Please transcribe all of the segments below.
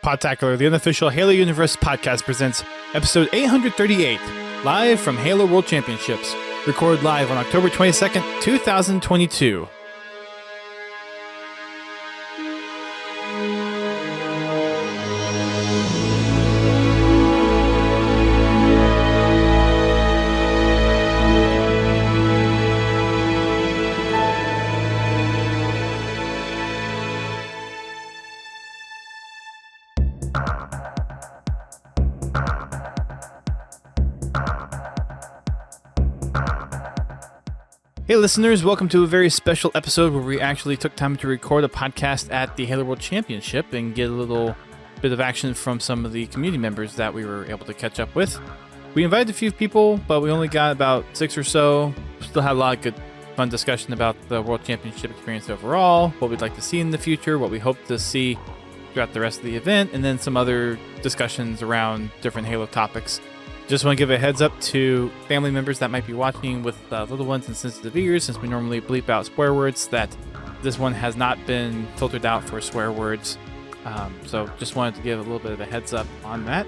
Podtacular, the unofficial Halo Universe podcast, presents episode 838, live from Halo World Championships. Recorded live on October 22nd, 2022. Hey listeners, welcome to a very special episode where we actually took time to record a podcast at the Halo World Championship and get a little bit of action from some of the community members that we were able to catch up with. We invited a few people, but we only got about 6 or so. Still had a lot of good, fun discussion about the World Championship experience overall, what we'd like to see in the future, what we hope to see throughout the rest of the event, and then some other discussions around different Halo topics. Just want to give a heads up to family members that might be watching with little ones and sensitive ears, since we normally bleep out swear words, that this one has not been filtered out for swear words. So just wanted to give a little bit of a heads up on that,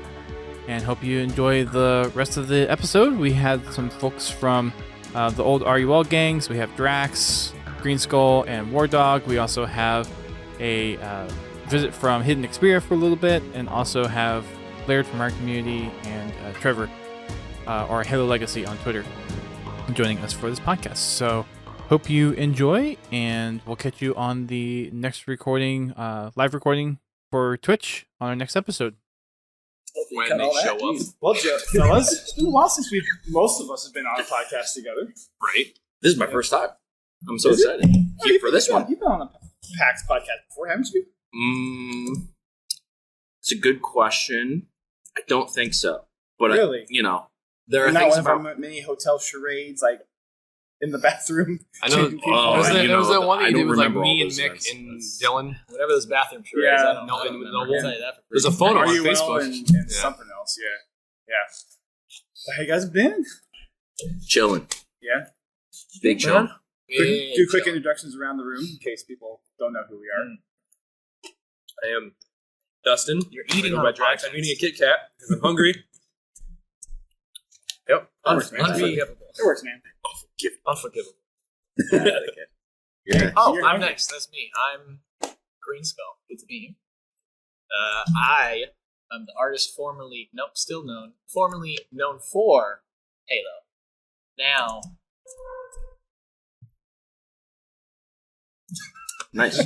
and hope you enjoy the rest of the episode. We had some folks from the old RUL gangs. We have Drax, Greenskull, and Wardog. We also have a visit from HiddenXperia for a little bit, and also have Laird from our community and Trevor, or Halo Legacy on Twitter, joining us for this podcast. So hope you enjoy, and we'll catch you on the next recording, live recording for Twitch on our next episode. When they show up. Well, fellas, it's been a while since most of us have been on a podcast together. Right. This is my first time. I'm so excited. For this one. You've been on a PAX podcast before, haven't you? It's a good question. I don't think so. But really? There are not things one about of our mini hotel charades, like in the bathroom. I know. changing people. There was that one that I you did don't with like remember all me and those Mick events. and Dylan. Whatever those bathroom charades. Yeah. I don't know. I'll tell you that for free. There's a photo on RUL Facebook. and something else. Yeah. How you guys been? chilling. Yeah. Big chill. Do quick introductions around the room in case people don't know who we are. I am Dustin. You're eating I go on by the Drax. podcast. I'm eating a Kit Kat because I'm hungry. Yep. That works, man. Unforgivable. It works, man. Unforgivable. Yeah. Oh, You're I'm hungry. next. That's me. I'm Greenskull. Good to meet you. I am the artist formerly known for Halo. Now, Nice.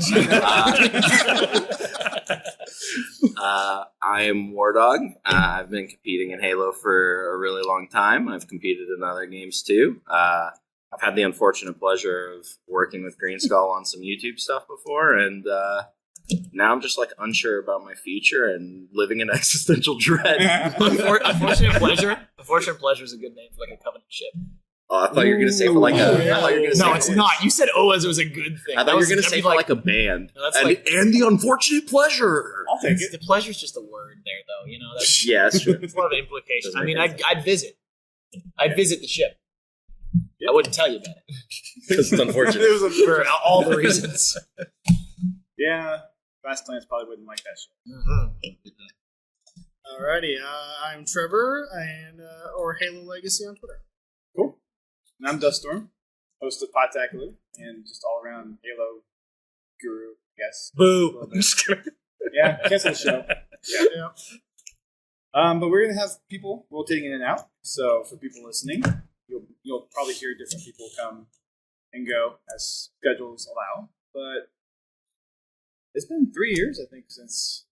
I am Wardog. I've been competing in Halo for a really long time. I've competed in other games too. I've had the unfortunate pleasure of working with Greenskull on some YouTube stuff before, and now I'm just like unsure about my future and living in existential dread. unfortunate pleasure. Unfortunate pleasure is a good name for like a covenant ship. Oh, I thought you were gonna say for like a. I thought you were gonna say No, it's for- not. You said "oh" as it was a good thing. I thought you were gonna say for like a band. No, that's and, like- and the unfortunate pleasure. I'll take it. The pleasure's just a word there, though. That's Yeah, that's true. There's a lot of implications. Doesn't I mean, make I'd visit. I'd visit the ship. I wouldn't tell you about it Because it's unfortunate. It was for all the reasons. Yeah. Fast Plans probably wouldn't like that shit. Alrighty, I'm Trevor, and or Halo Legacy on Twitter. Cool. And I'm Duststorm, host of Podtacular, and just all around Halo guru, I guess. Boo! Yeah, cancel the show. Yeah. But we're gonna have people rotating in and out. So for people listening, you'll probably hear different people come and go as schedules allow. But it's been 3 years, I think, since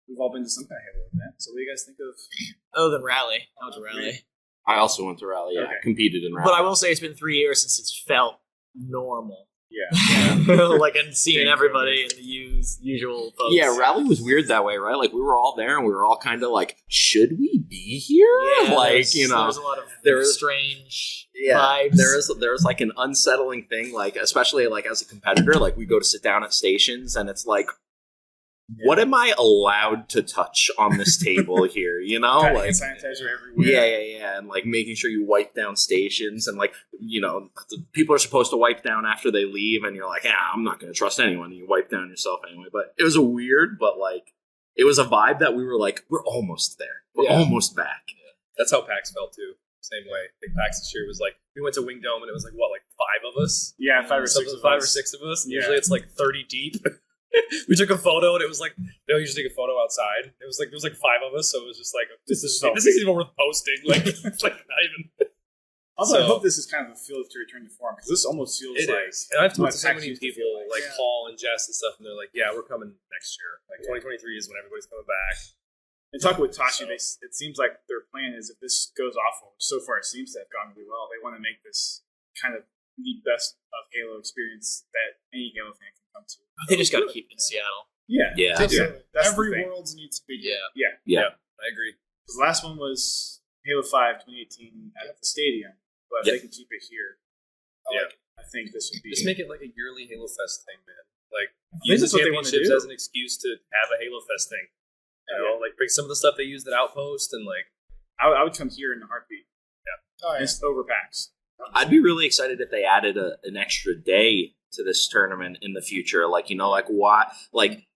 we've all been to some kind of Halo event. So what do you guys think of? Oh, the rally. That was a rally. I also went to Rally. Yeah, Okay. competed in Rally. But I will say it's been 3 years since it's felt normal. Yeah. Like and seeing everybody and the usual folks. Yeah, Rally was weird that way, right? Like we were all there and we were all kind of like, should we be here? Yeah, like there was a lot of there was- strange yeah, vibes. there was like an unsettling thing, like especially like as a competitor, like we go to sit down at stations and it's like, what am I allowed to touch on this table here? You know, Got like hand sanitizer everywhere. yeah, and like making sure you wipe down stations, and like people are supposed to wipe down after they leave, and you're like, I'm not going to trust anyone. And you wipe down yourself anyway. But it was a weird, but like it was a vibe that we were like, we're almost there. We're almost back. That's how PAX felt too. Same way. I think PAX this year was like, we went to Wing Dome and it was like, what, like 5 of us? Yeah, 5 or 6 of us. 5 or 6 of us. And usually it's like 30 deep. We took a photo and it was like, they don't usually take a photo outside. It was like, there was like 5 of us, so it was just like, this isn't even worth posting. Like, it's like not even. Also, I hope this is kind of a feel to return to form, because this almost feels it like... is. And I've talked to so PAX many used to people, feel like Paul and Jess and stuff, and they're like, yeah, we're coming next year. Like, 2023 is when everybody's coming back. And talking with Tashi, it seems like their plan is if this goes off, so far it seems to have gone really well, they want to make this kind of the best of Halo experience that any Halo fan can come to. They just got to keep it in Seattle. Yeah. Yeah. Absolutely. That's Every the thing. world needs to be. Yeah. I agree. The last one was Halo 5 2018 at the stadium, but if they can keep it here, I think this would be... Just make it like a yearly Halo Fest thing, man. Like, think use the that's what they wanna championships do. as an excuse to have a Halo Fest thing. You know, like bring some of the stuff they used at Outpost and like... I would come here in a heartbeat. Oh, yeah. And it's over PAX. I'd be really excited if they added an extra day to this tournament in the future. Like, you know, like why? Like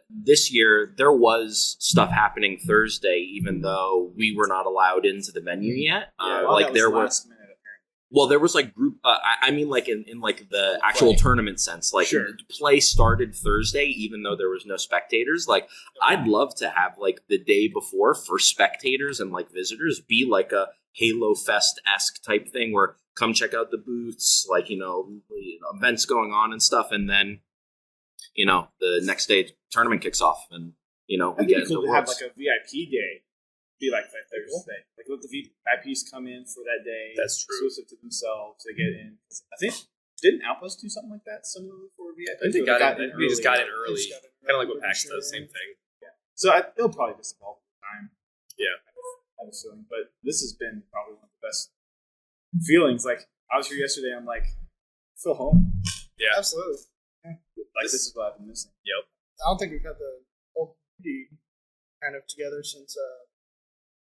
this year, there was stuff happening Thursday, even though we were not allowed into the venue yet. Like there was. Well, there was like group. I mean, like in like the actual tournament sense, like play started Thursday, even though there was no spectators. Like, I'd love to have like the day before for spectators and like visitors be like a Halo Fest-esque type thing where come check out the booths, like events going on and stuff, and then the next day tournament kicks off, and we get cool into to have works. like a VIP day. Be like that Thursday. Like let the VIPs come in for that day. That's true. Exclusive to themselves. They get in. I think didn't Outpost do something like that similarly for VIP? I think they got in. We just got in early. Kind of like what PAX does, same thing. Yeah. So it'll probably just evolve over time. Yeah. I have a feeling, but this has been probably one of the best feelings. Like I was here yesterday. I'm like, I feel home. Yeah. Absolutely. Like this is what I've been missing. Yep. I don't think we've had the whole community kind of together since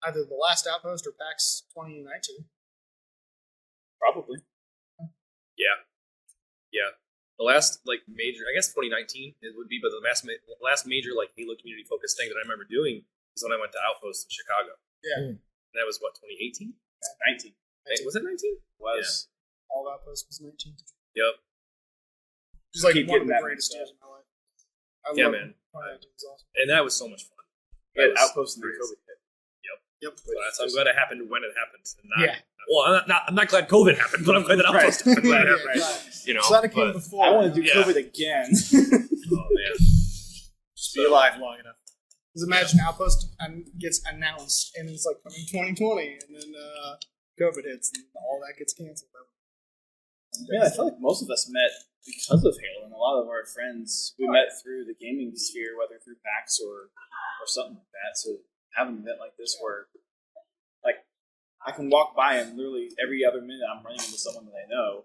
either the last Outpost or PAX 2019. Probably. Yeah. The last like major, I guess 2019 it would be, but the last major like Halo community focused thing that I remember doing is when I went to Outpost in Chicago. Yeah. And that was what 2018. 19. Was it 19? Was. All Outpost was 19. Yep. Just like Keep one of getting the that greatest mixed years of my life. I Yeah, love man. 2019 was awesome. And that was so much fun. But That was Outpost and the crazy. COVID hit. Yep. So I'm glad it happened when it happened. And not, Yeah. Well, I'm not glad COVID happened, but I'm glad that Outpost happened. Glad it happened. Right. Glad it came but- before. I want to do Yeah. COVID again. Oh man. Just be alive long enough. Because imagine Outpost gets announced and it's like coming 2020, and then COVID hits and all that gets canceled. Yeah, I feel like most of us met because of Halo, and a lot of our friends we met through the gaming sphere, whether through PAX or something like that. So having an event like this where, like, I can walk by and literally every other minute I'm running into someone that I know.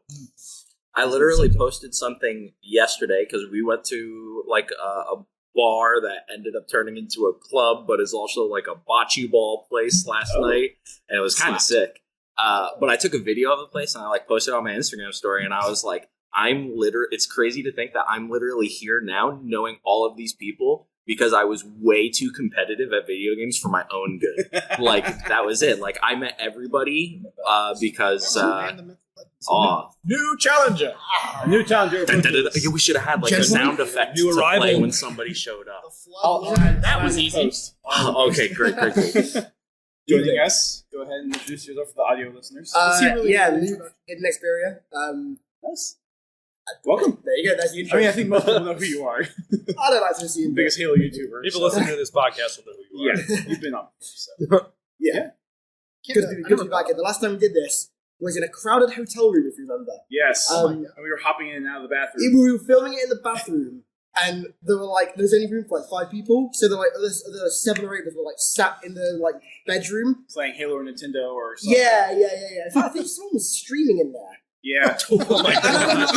I literally posted something yesterday because we went to like a bar that ended up turning into a club, but is also like a bocce ball place last night, and it was kind of sick. But I took a video of the place and I like posted it on my Instagram story, and I was like, it's crazy to think that I'm literally here now knowing all of these people because I was way too competitive at video games for my own good. Like, that was it. Like, I met everybody because, New challenger. New challenger. we should have had like a sound effect New to play arrival. when somebody showed up. That was easy. Okay, great. Joining us, go ahead and introduce yourself for the audio listeners. Luke, HiddenXperia. Nice. Welcome. There you go, that's the intro. I mean, I think most people know who you are. I don't like to see him. Biggest Halo YouTuber. People listening to this podcast will know who you are. Yeah, you've been on. So. Yeah. Good to be back here. The last time we did this was in a crowded hotel room, if you remember. Yes. And we were hopping in and out of the bathroom. We were filming it in the bathroom, and there was only room for like 5 people, so there were 7 or 8 that were like sat in the like bedroom. Playing Halo or Nintendo or something. Yeah. In fact, I think someone was streaming in there. Yeah. Oh my god.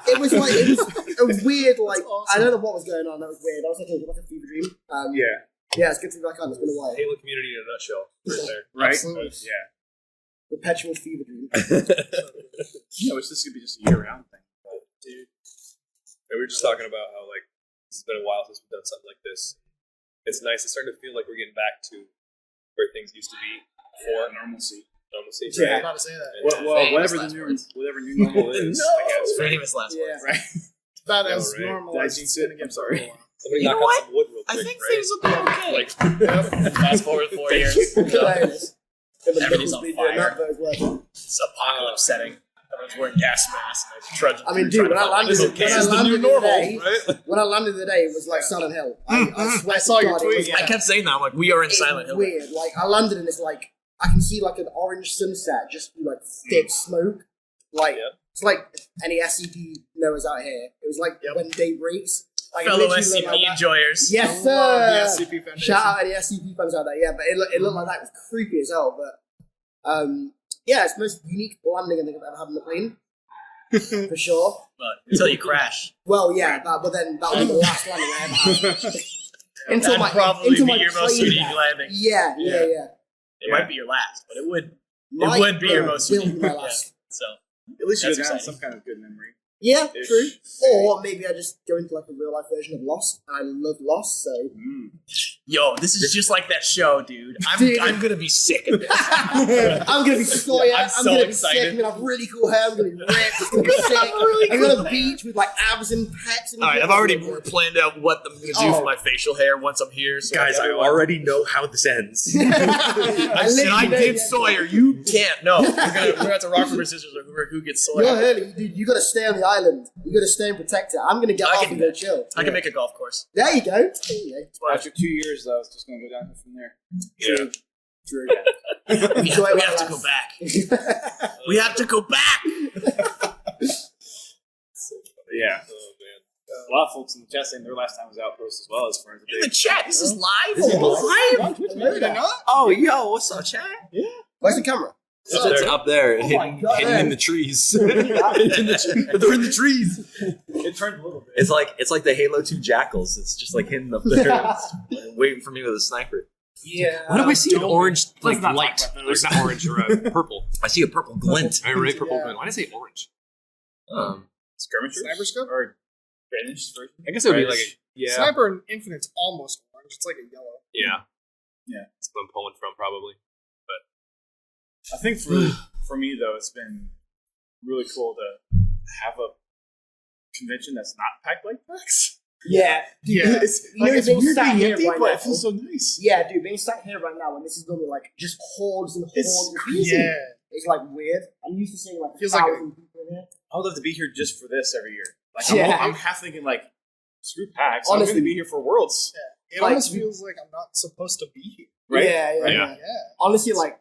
It was a weird, like, I don't know what was going on, that was weird. I was like a fever dream. Yeah, it's good to be back on, it's been a while. Halo community in a nutshell. Right there. Right? Absolutely. Yeah. Perpetual fever dream. I wish this could be just a year-round thing. But, dude. We were just talking about how like it's been a while since we've done something like this. It's nice. It's starting to feel like we're getting back to where things used to be before. Normalcy. Normalcy. Yeah, I Right. was about to say that. Well, Famous whatever last the words. new normal is. No. I guess. Right. Famous last Yeah. words. Right. It's about Yeah, as right. normal Did I as jinx it's gonna it? get I'm sorry. for a while. Somebody You knock know on what? some wood real quick. I think right? things will be okay. Like, Fast forward 4 years. Hilarious. Everything's on Doing fire. that, but it's worth it. It's apocalypse setting. Everyone's wearing gas masks and they're trudging. I mean, through dude, when I trying to landed, find when I this is the landed new the normal. day, right? when I landed the day, it was like Silent Hill. I swear I saw to your God, it tweet, was yeah. I kept saying that. I'm like, we are in it's Silent Hill. weird. Like I landed and it's like I can see like an orange sunset, just like thick smoke. Like Yep. it's like any SCP knowers out here. It was like when day breaks. Like, it Fellow literally SCP looked like that. enjoyers. Yes, I love the sir. SCP Foundation. Shout out any SCP fans out there. Yeah, but it looked like that. It was creepy as hell. But yeah, it's the most unique landing I think I've ever had on the plane. For sure. But until you crash. Well, yeah, but then that was the last landing I ever had. That'd probably into be my your most plane unique deck. landing. Yeah. It might be your last, but it would Might would be your will most be unique. my Yeah. last. So At least you That's go down exciting. some kind of good memory. Yeah, Ish. true. Or maybe I just go into like a real life version of Lost. I love Lost, so yo, this is just like that show, dude. Dude. I'm gonna be sick of this. I'm gonna be Sawyer. I'm I'm so gonna be excited. sick. I'm gonna have really cool hair. I'm gonna be ripped. It's gonna be sick. I'm gonna have a beach with like abs and pecs. And All right, shit. I've already planned out what I'm gonna do Oh. for my facial hair once I'm here. So Guys, I everyone- already know how this ends. I said I literally know did the Sawyer. You can't. No, we're gonna have to rock paper scissors or who gets Sawyer. You're early, dude. You gotta stay on the island. You gotta stay and protect it. I'm gonna get I off can- and go chill. I can make a golf course. There you go. There you After 2 years, though, it's just going to go down from there. Yeah. True. We Enjoy have, it we while have it to go lasts. back. We have to go back. Yeah. Oh, man. A lot of folks in the chat saying their last time was Outpost as well as far as In the chat, this is live. This is live. Maybe they're not. Oh, yo, what's up, chat? Where's the camera? It's up there, Oh my hidden, God. hidden in the trees. They're in the trees. It turned a little bit. It's like the Halo 2 jackals. It's just like hidden up there, waiting for me with a sniper. Yeah. Why do I see an orange Let's not talk light? about Or those. it's not orange or purple. I see a purple glint. I right, purple. Yeah. Glint. Why did I say orange? Skirmishers? Sniper scope? Or finished version? I guess it would be like a Sniper and Infinite's almost orange. It's like a yellow. yeah. Yeah. That's what I'm pulling from probably. I think for me, though, it's been really cool to have a convention that's not packed like PAX. Yeah. Yeah. It's, You know, it's being weird sat being here empty, right but now. it feels so nice. Yeah, dude, being sat here right now when this is normally like just hordes and hordes It's of crazy. people. Yeah. It's like weird. I'm used to seeing like Feels like 1,000 people in here. I would love to be here just for this every year. Like, Yeah. I'm half thinking, like, screw PAX. Honestly. I'm going to be here for Worlds. It Like- almost feels like I'm not supposed to be here. Right? Yeah. Yeah. Yeah. Honestly, like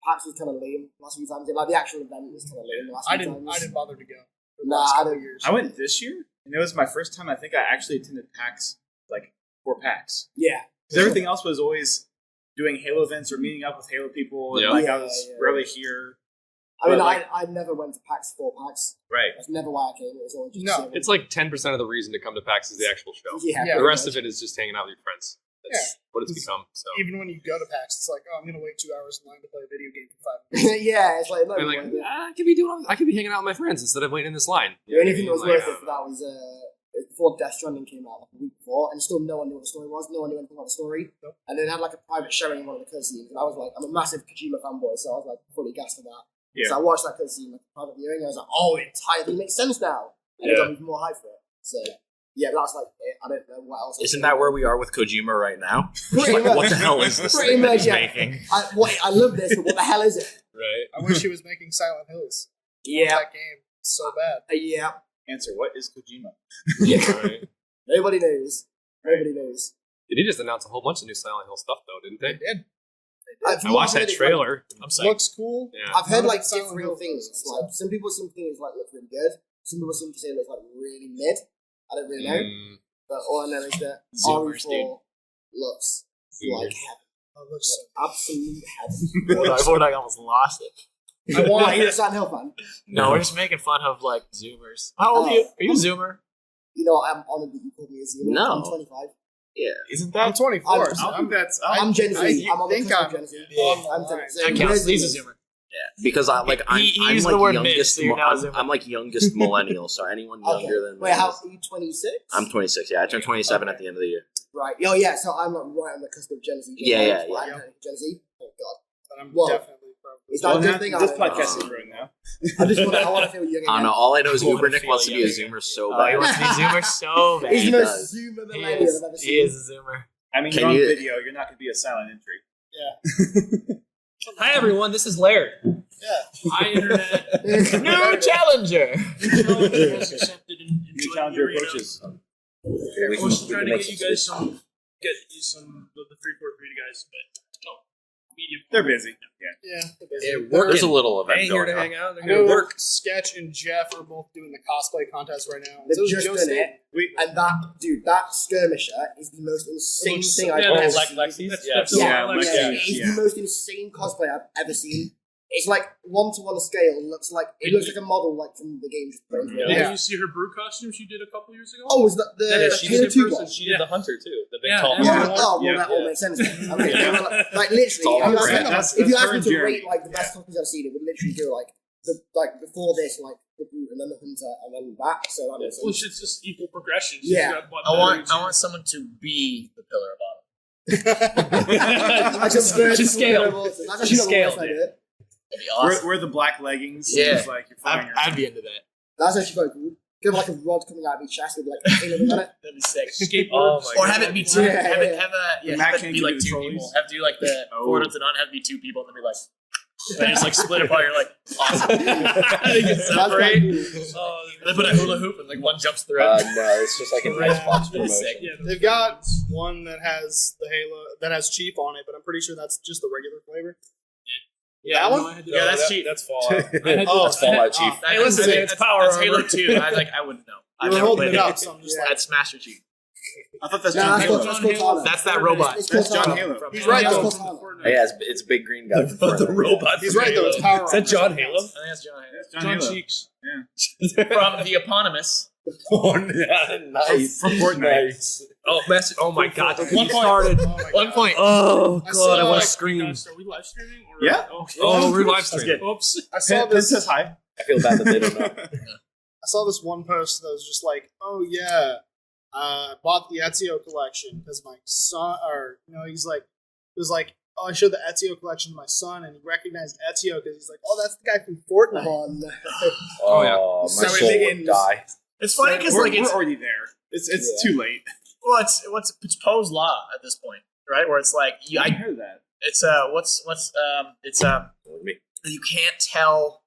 PAX was kind of lame last few times. Like the actual event was kind of lame the last I few didn't times. bother to go. for the Nah, last I couple don't- years. I went this year, and it was my first time I think I actually attended PAX, like, for PAX. Yeah. Because everything else was always doing Halo events or meeting up with Halo people, and Yeah. like, Yeah, I was yeah. rarely here. I mean, But, like- I never went to PAX for PAX. Right. That's never why I came. It was always just No. to see It's like 10% of the reason to come to PAX is the actual show. yeah, Yeah. The rest of it is just hanging out with your friends. That's what it's become. So Even when you go to PAX, it's like, oh, I'm going to wait 2 hours in line to play a video game for 5 minutes. yeah, it's like, no, I'm like, I could be hanging out with my friends instead of waiting in this line. the only thing that was Like, worth it for that was before Death Stranding came out, like a week before, and still no one knew what the story was. No one knew anything about the story. Nope. And then it had like a private showing of one of the cutscenes, and I was like, I'm a massive Kojima fanboy, so I was like fully gassed at that. Yeah. So I watched that cutscene, like private viewing, and I was like, oh, it entirely makes sense now. And it got me even more hype for it. So yeah, that's like it. I don't know what else. Isn't that where we are with Kojima right now? Pretty Like, much. what the hell is this Pretty thing that much, he's yeah. making? I love this, but what the hell is it? right? I wish he was making Silent Hills. Yeah. That game. So bad. Yeah. Answer, what is Kojima? Right. Nobody knows. Nobody knows. Did he just announce a whole bunch of new Silent Hill stuff though? Didn't they? It did. I watched that trailer. I'm psyched. Looks cool. Yeah. I've heard None of like it's Silent different Hill things. stuff. Like some people seem to think it's like looks really good. Some people seem to say it looks like really mid. I don't really know. Mm, But all I know is that Zoomers, RE4 looks like Zoomers. heaven. Oh, it looks Absolute heaven. Wardog almost lost it. I Why? want You're a Silent Hill fan? No, we're just making fun of like Zoomers. How old are you? Are you a Zoomer? You know, I'm honored that you called me a Zoomer. No. I'm 25. Isn't I'm that? 24. I'm- I so don't think that's... I'm Gen Z. I I'm on the think cusp of I'm Gen Z. on the I'm line. Gen Z. That counts. He's a Zoomer. Because I'm He I'm used like the word youngest. mid, so you're now a Zoomer. I'm like youngest millennial. So anyone Okay. younger than Wait, how are you 26? I'm 26. Yeah, I turned 27 at the end of the year. Right. Oh yeah. So I'm like right on the cusp of Gen Z. Yeah. Gen Z. Oh god. But I'm Well, definitely probably. Is that a good thing? This I don't know. podcast is ruined now. I want to feel young I don't again. know. All I know is I wanna Ubernick feel wants to be a young Zoomer so Oh, he bad. wants to be Zoomer so bad. He's He the does. most Zoomer He millennial I've ever is. seen. He is a Zoomer. I mean, Can you're on you- video. You're not going to be a silent entry. Hi everyone, this is Laird. Hi, Internet. New challenger. Challenger has accepted and New enjoyed challenger the arena. approaches. We I was can trying to make get you some guys switch. get you some of the 343 guys, but medium. They're busy. Yeah. There's a little event They ain't here going to on. hang out. They're I here to know work. Sketch and Jeff are both doing the cosplay contest right now. They've So is just Joe done State. it, and that skirmisher is the most insane looks thing so- I've yeah, ever that's seen. Lexi's? That's Yeah, like, Lexi. It's Yeah. the most insane cosplay I've ever seen. It's like 1-to-1 scale. It looks like a model like from the game. Just put into it. Did Yeah. you see her brew costume she did a couple years ago? Oh, is that the Yeah, she Halo did 2 it one? She did the hunter too. The big Yeah, tall and- hunter. Yeah. Oh, well, Yeah. that all makes sense. then. Okay, they were like literally, all if you right. asked That's me her and to Jeremy. rate like the best costumes I've seen, it would literally go like before this, like the brute, and then the hunter, and then that. So that makes Well, sense. it's just equal progression. Yeah. I want someone to be the pillar of I just To scale. That's To actually not the scale, worst idea. That'd be awesome. Wear the black leggings. Yeah. It's like you're flying I'd be into that. That's actually very cool. Could have like a rod coming out of each chest with like anything on it. That'd be sick. Skateboard. Oh my Or God. have it be two. Yeah, have it yeah. have it be like two Trolleys. people. Have to do like the Oh. forward and on. Have to be two people, and then be like, they just like split apart. You're like, awesome. They can That's separate. quite cool. Oh, they put a hula hoop and like one jumps through it. No, it's just like an Xbox Pretty promotion. sick. Yeah, They've got one that has the Halo that has Chief on it, but I'm pretty sure that's just the regular flavor. yeah, That no, one? I had to- Yeah, that's cheap. That's Fallout. I had to- That's Fallout Chief. Hey, listen, It's power That's armor. Halo 2. I wouldn't know. You I've were never holding played it it. up, so I'm just like, That's Master Chief. I thought that's No, John that's Halo. called Cortana. That's that robot. It's That's Cortana. John Halo. From He's right, Halo though. to Fortnite. Yeah, it's a big green guy. from the Fortnite. robot. he's right though. It's power. Is that John Halo? I think that's John Halo. That's John John Halo. Cheeks. From the eponymous. Oh, yeah. Nice. From Fortnite. Nice. Oh, Master. Oh my God. One point. Oh my 1 point. Oh I saw, God, I want like, to scream. Are we live streaming? Or, Yeah. Oh, we're live That's streaming. good. Oops. I saw Pin this. says hi. I feel bad that they don't know. I saw this one post that was just like, "Oh yeah, I bought the Ezio collection because my son, or he's like, it was like, oh, I showed the Ezio collection to my son, and he recognized Ezio because he's like, oh, that's the guy from Fortnite." Come on. Oh, yeah. Oh, my So soul would begins. die. It's funny because we're, like it's we're already there. It's too late. well, it's Poe's law at this point, right? Where it's like I heard that. it's you can't tell.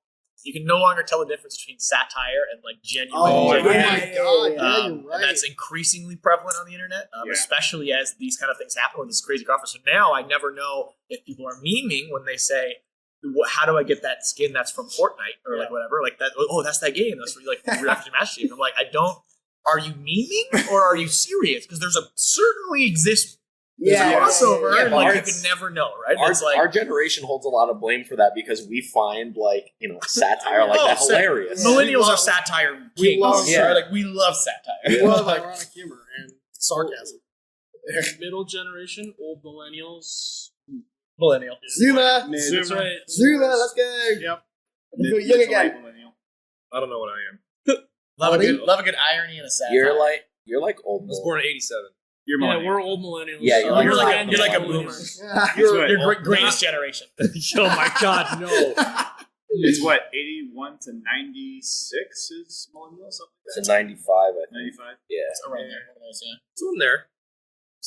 You can no longer tell the difference between satire and like genuine. Oh, genuine my God, yeah, you're and right. that's increasingly prevalent on the internet, Yeah. especially as these kind of things happen with this crazy crossover. So now I never know if people are memeing when they say, "How do I get that skin that's from Fortnite or like whatever?" Like that. Oh, that's that game. That's where you like you're after Master Chief. I'm like, I don't. Are you memeing or are you serious? Because there's a certainly exists. There's a crossover, yeah. and like Our- you can never know, right? Our, It's like our generation holds a lot of blame for that because we find satire like that so hilarious. millennials are satire we kings. love- Yeah. Right? Like we love satire. We love ironic humor and sarcasm. Middle generation, old millennials. Millennial. Zoomer. That's right. Zoomer, let's go. Yep. I feel young again. Millennial. I don't know what I am. Love a good irony and a satire. You're like old. I was born in '87. You're Yeah, millennial. we're old millennials. Yeah, so you're like- you're like a millennials. boomer. You're You're greatest generation. Oh my God, no. It's what 81 to 96 is millennial, something like It's that. a 95, I think. 95. Yeah. Around there. One of those, yeah. It's in there.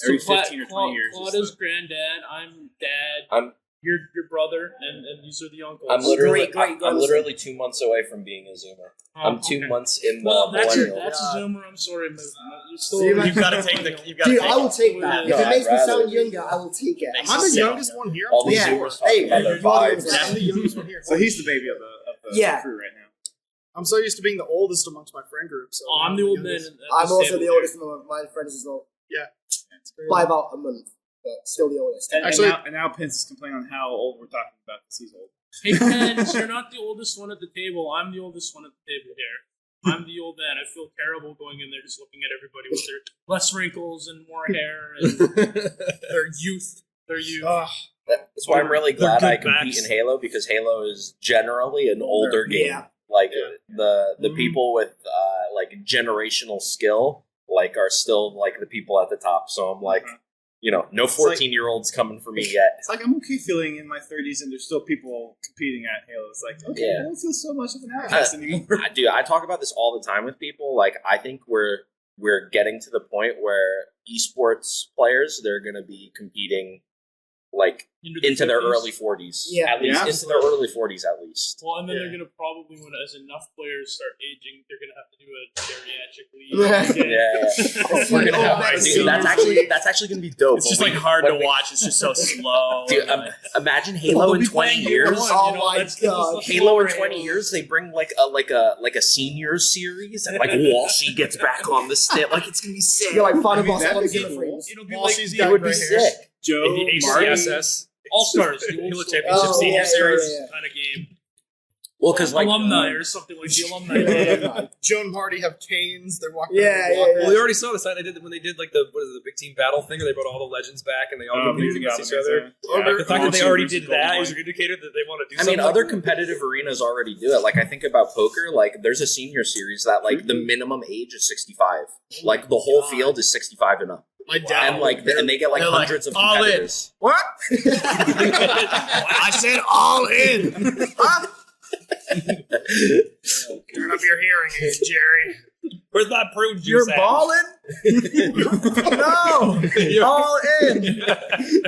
Every Cla- 15 or 20 years. Claude is granddad. I'm dad. I'm- You're your brother, and these are the uncles. I'm literally, Great I'm literally 2 months away from being a Zoomer. I'm 2 okay. months in the Well, that's a millennial. Zoomer. I'm sorry, but you're still. Zoomer. You've got to take the. You've got to Dude, take I will it. take that. No, If it makes me I'd sound rather- younger, I will take it. Makes I'm you the sick. youngest one here. All the Yeah. Zoomers Hey, talking about their you're the youngest vibes. I'm the youngest one here. So he's the baby of the Yeah. crew right now. I'm so used to being the oldest amongst my friend group. So Oh, I'm the old man. youngest. at I'm this also table the here. oldest of my friends as well. Yeah. It's crazy. By about a month, but still the oldest. Actually- and now Pence is complaining on how old we're talking about because he's old. Hey, Pence, you're not the oldest one at the table. I'm the oldest one at the table here. I'm the old man. I feel terrible going in there just looking at everybody with their less wrinkles and more hair and their youth. Their youth. Ugh. That's why I'm really They're glad I good compete backs. in Halo because Halo is generally an older game. Yeah. Like Yeah. the Mhm. people with like generational skill like are still like the people at the top. So I'm like, no 14-year-olds coming for me yet. It's like I'm okay feeling in my 30s and there's still people competing at Halo. It's like, okay, I don't feel so much of an outcast anymore. I talk about this all the time with people. Like, I think we're getting to the point where esports players, they're going to be competing like into their early 40s. Yeah. At least into their early 40s at least. Well, and then they're gonna probably, when as enough players start aging, they're gonna have to do a geriatric leave. Yeah. We're gonna have, dude, that's actually gonna be dope. It's just like hard to watch. It's just so slow. Dude, imagine Halo in 20 years. Oh my god! Halo in 20 years, they bring like a senior series, and like Walshy gets back on the stick. Like, it's gonna be sick. You're like final boss that'd on be the cool. frames. It'll be While like she's the got It would be gray hair. sick. Joe, The Marty, ACSS. All-Stars, the Halo old Championship Oh, Senior yeah, Series. yeah. kind of game. Well, because like Alumni or something like the alumni. Joe and Marty have canes. They're walking. Yeah, around the yeah, block. yeah. Well, we already saw this. They did when they did like the big team battle thing, where they brought all the legends back and they all competed against each other. The fact that they already did that is an indicator that they want to do I mean, something. other competitive arenas already do it. Like, I think about poker. Like, there's a senior series that like the minimum age is 65. Like, the whole field is 65 and up. My dad. And like, and they get like they're like, hundreds of all in. competitors. What? I said all in. Huh? Turn up your hearing aids, Jerry. Where's my prune juice You're at? balling? No, all in.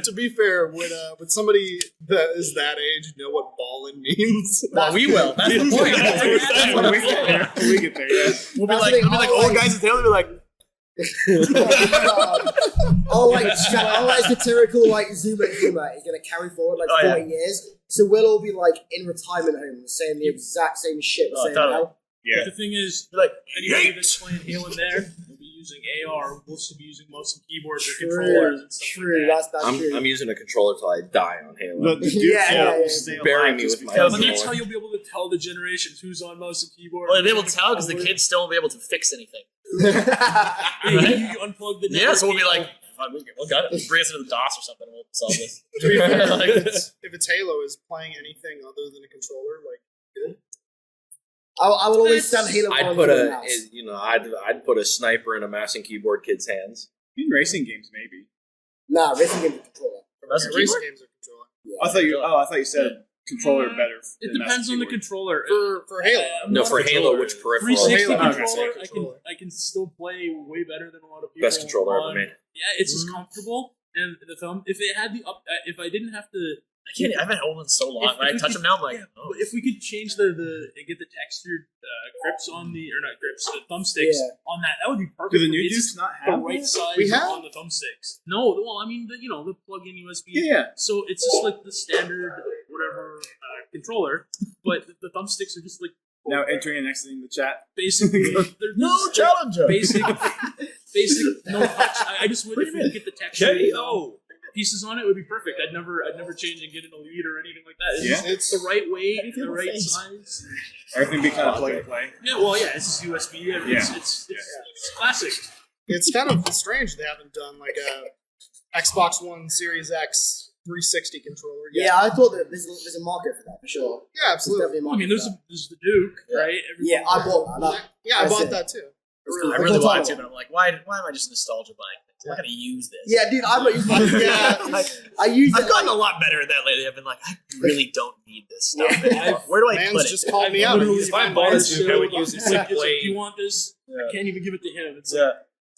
To be fair, when somebody that is that age know what ballin' means, Well, we will. That's the point. That's when we get there. When we get there, yeah. We'll be That's like, the thing, we'll be like all old like- guys in town. We'll be like, all like satirical like Zuma humor is gonna carry forward like 40 years. So we'll all be like in retirement homes saying the exact same shit. Oh, Saying totally. now. Yeah. The thing is, like, anybody that's playing Halo in there will be using AR. We'll still be using mouse and keyboards or True, controllers and stuff true. like that. That's true. I'm using a controller till I die on Halo. The Duke Yeah, will yeah. stay Bury alive me just with my because But of that's it. how you'll be able to tell the generations who's on mouse and keyboard. well, they will tell because the kids still won't be able to fix anything. Hey, you unplug the Yeah, so we'll be network like, "Fuck, we'll got it. Bring us into the DOS or something. And we'll solve this. to be fair, Like, if it's Halo, is playing anything other than a controller like good? I will always stand Halo. I'd on put the a, mouse. I'd put a sniper in a mouse and keyboard kid's hands. In racing games, maybe. Nah, racing games with controller. Mouse and Race keyboard? games are controller. Yeah. I thought you said controller better. It than mouse depends and on the keyboard. controller. For Halo. I'm No, not a for Halo, controller. which peripheral? 360 Halo, I was gonna controller, say I controller. can still play way better than a lot of people. Best controller ever on- made. Yeah, it's just comfortable, and the thumb. If it had the up, if I didn't have to, I haven't had one in so long. If- When if I we touch could- them now, I'm like, yeah, oh. but if we could change the get the textured grips on the or not grips, the thumbsticks Yeah. on that would be perfect. Do the for new me. It's Dukes just not the have right that? size We have? on the thumbsticks? No, well, I mean the plug-in USB. Yeah. So it's just like the standard whatever controller, but the thumbsticks are just like Now entering and exiting the chat. basically they're No just, challenger. basic no touch. I just would if we could get the texture pieces on it would be perfect. I'd never change and get an elite or anything like that. It's Yeah. just It's the right weight, the right face. size. Everything be kind of plug and play. Yeah, well, yeah, it's just USB. I mean, Yeah. it's classic. it's kind of strange they haven't done like a Xbox One Series X 360 controller yet. Yeah, I thought that there's a market for that for sure. Yeah, There's absolutely. definitely a I market mean, for that. there's the Duke, right? Yeah, I bought that. Yeah, I That's bought it. that too. I really wanted to, but I'm like, why am I just nostalgia buying things? I'm not going to use this. Yeah, dude, I'm not using my Yeah. I use I've it. gotten like, a lot better at that lately. I've been like, I really don't need this stuff Yeah. anymore. Where do I Man's put it? just called me out. literally- If I bought a It's Duke, I would use it it's like, to play. do you want this? I can't even give it to him. It's Yeah.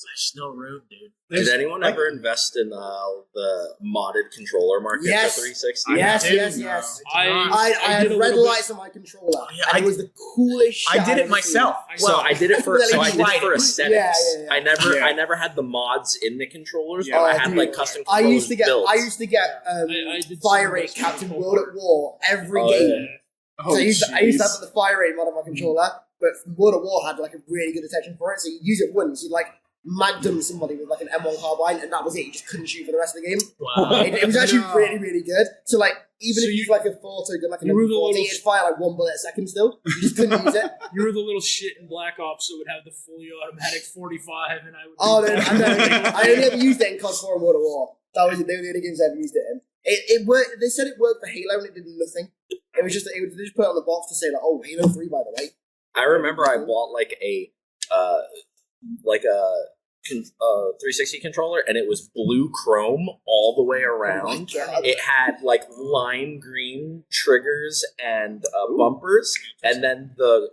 There's no room, dude. Did anyone ever invest in the modded controller market Yes. for 360? yes, didn't, yes, no. yes. I I had did a red little bit- lights on my controller. Yeah, and I it was the coolest shit I did I've it ever myself. seen. So I did it for tried it. aesthetics. Yeah, yeah, yeah. I never had the mods in the controllers, Yeah. but I Oh, had dude. like custom I controllers used to get built. I used to get I did fire some rate of those Captain people World at War every Oh, game. Oh, So I used to have jeez. the fire rate mod on my controller, but World at War had like a really good detection for it. So you use it once, you'd like magnum somebody with like an M1 carbine, and that was it. You just couldn't shoot for the rest of the game. Wow. It was actually No. really, really good. So like even So if you you- use like a photo gun, like an you were the M40, little- it'd fire like 1 bullet a second still. You just couldn't use it. You were the little shit in Black Ops that would have the fully automatic 45, and I would. Oh no, I only ever used it in COD 4 and World at War. They were the only games I ever used it in. It worked. They said it worked for Halo, and it did nothing. It was just they just put it on the box to say like, oh, Halo 3 by the way. I remember I bought like a 360 controller, and it was blue chrome all the way around. It had like lime green triggers and bumpers, and then the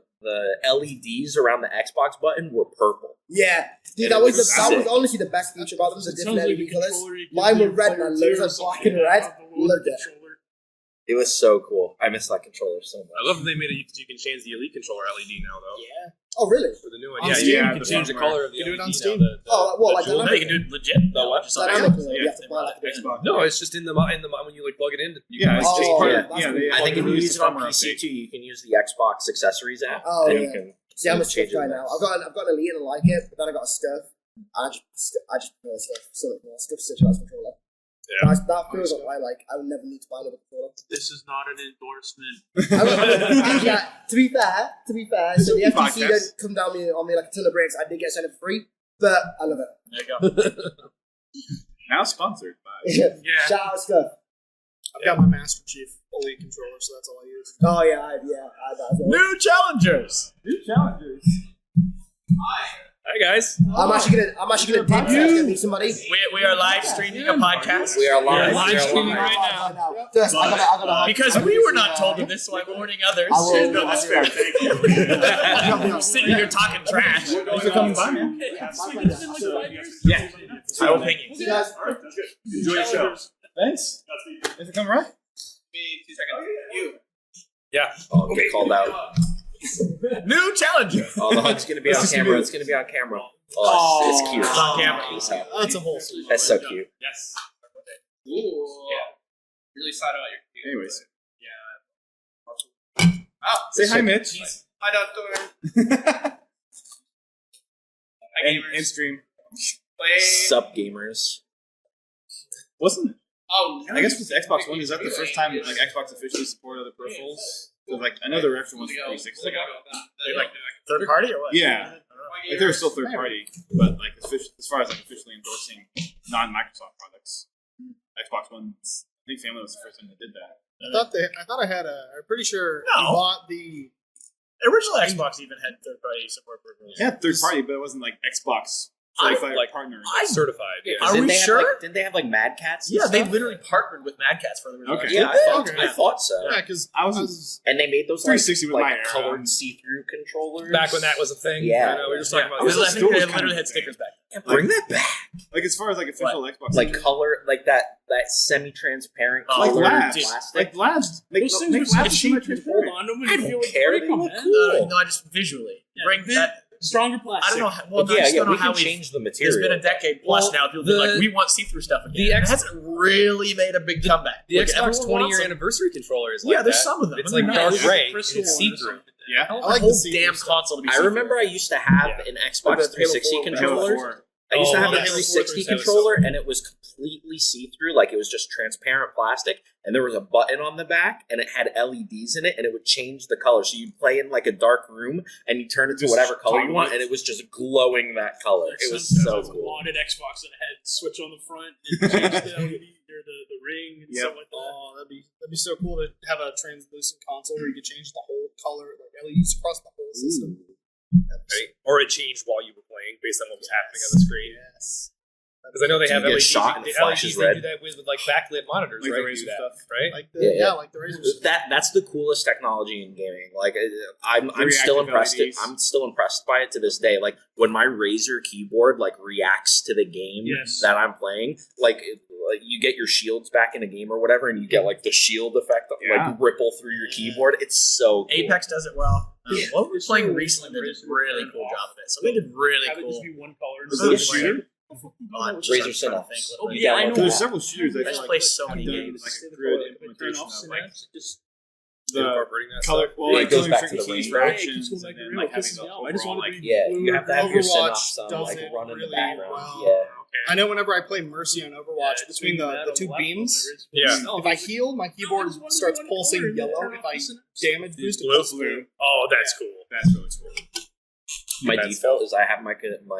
LEDs around the Xbox button were purple. Yeah, dude, that was honestly the best feature about them. The different LED colors. Mine were red, and I loved it. Black and red. Loved it. It was so cool. I miss that controller so much. I love that they made it. You can change the Elite controller LED now, though. Yeah. Oh, really? For the new one, On yeah, Steam? you can change the color of the You do it LED on now, Steam? Like No, you can do it legit. dynamically. You have to buy like Xbox. No, it's just in the when you like plug it in. You Yeah, can it's just Oh, part yeah, of, that's yeah, cool. they I think if you released use it the on firmware PC update. too, you can use the Xbox accessories app. Oh, and yeah. you can See, I'm a change Swift guy it. now. I've got an Elite and I like it, but then I got a Stuff. I just prefer Stuff. So like, Stuff such a nice controller. Yeah. That feels like I would never need to buy another controller. This is not an endorsement. Yeah, to be fair, so the FTC podcast. don't come down on me like a ton of bricks. I did get sent it free, but I love it. There you go. Now sponsored by. Yeah. Shout out Stuff. I've got my Master Chief Elite controller, so that's all I use. Oh yeah, I have that as well. New challengers. New challengers. Hi guys. I'm actually gonna dip. That's gonna be somebody. We are live streaming a podcast. We are live. live We are streaming live. right now. Just, I gotta Because we were not told of this, so I'm warning others. I will- No, that's fair. I'm sitting here talking trash. Thanks for coming by, man. Yeah. I will ping you. Guys, Enjoy your show. Thanks. Thanks for coming by. Yeah. Oh, get called out. New challenger. Oh, the hug's gonna be on camera. It's gonna be on camera. Oh, it's cute. It's on camera. It's hot. That's a whole suit. That's so cute. Yes. Really sad about your computer. Anyways. Oh, Say hi, Mitch. hi, Doctor. And stream. Sup, gamers. Wasn't Oh, I guess with Xbox One, is that the first time like Xbox officially supported other peripherals? Because like I know the actual ones for 360. Like third party or what? Yeah. Like they're still third party, but like as far as like officially endorsing non-Microsoft products, Xbox One, I think Family was the first one that did that. I thought I had I'm pretty sure No. you bought the. Original Xbox even had third party support for it. Yeah, third party, but it wasn't like Xbox certified like partner. Certified. Yeah. Are we sure? Didn't they have like Mad Cats? Yeah, they literally partnered with Mad Cats for the original Okay. Xbox. Yeah, I thought so. Yeah, because I was And they made those like, 360 was my era. colored see-through controllers. Back when that was a thing. Yeah. I know, we were just talking about I was this. like, think they still was literally kind had of stickers back. Bring that back. like as far as like official Xbox, Like color, like that semi-transparent Oh, like colored labs, plastic. like labs. Make, Those things make were so labs cheap. You semi-transparent. hold on to them and I you don't feel like care, they breaking, look man. cool. No, I just visually bring Yeah. that. Stronger plastic. I don't know. Well, But I just don't know we how can we. change the It's material. been a decade plus Well, now. People be the- like, we want see-through stuff again. the And X- it hasn't really made a big comeback. The Like, Xbox everyone 20 wants year them. anniversary controller is like Yeah, there's that. some of them. It's but like they're dark nice. gray. Crystal It's one or see-through. something. Yeah. I want I like the the whole see-through damn stuff. console to be I see-through. remember I used to have an Xbox the 360 Halo 4 controller. I used to Oh, have a yes. 360 Halo 4 controller, and it was completely see-through, like it was just transparent plastic, and there was a button on the back, and it had LEDs in it, and it would change the color. So you'd play in like a dark room, and you turn it to Just whatever color you toggle want, it. and it was just glowing that color. Like It was sometimes so I cool. wanted Xbox that had switch on the front and change the LED or the ring and Yep. stuff like that. Oh, that'd be so cool to have a translucent console where you could change the whole color, like LEDs across the whole system. Right? Or it changed while you were playing based on what was happening on the screen. Yes. Because I know they Do have you get LEDs. shot and The it flashes LEDs they red? do that with like backlit monitors, Like the right? Razer Do that, stuff. right? Like the Yeah. like the Razors. That's the coolest technology in gaming. Like I'm The still reactive impressed. LEDs. I'm still impressed by it to this day. Like when my Razer keyboard like reacts to the game Yes. that I'm playing, like you get your shields back in a game or whatever, and you get like the shield effect Yeah. like ripple through your keyboard. It's so cool. Apex does it well. Yeah. What were we playing recently that did a really cool job of it? So they did really Have it cool. just be one color. Was it it a a shooter? Razor Synapse. Oh, You yeah, I download know. that. There's several shooters that I just like, play so have many done, games. like Say the good color, if I turn implementation off of like Synapse, just the Incorporating that color. stuff. Well, Yeah, like it goes killing back to certain the keys range. for Yeah, it actions, keeps going and back then to like the having range. the I overall just wanna like be- Yeah, you have to have your Overwatch Synapse on, does like it run in the really background. well. Yeah. I know whenever I play Mercy on Overwatch, Yeah, between the two beams, Yeah. if I heal, my keyboard starts pulsing yellow. If I damage boost, it Blue? pulses blue. Oh, that's cool. That's really cool. My That's- default is I have my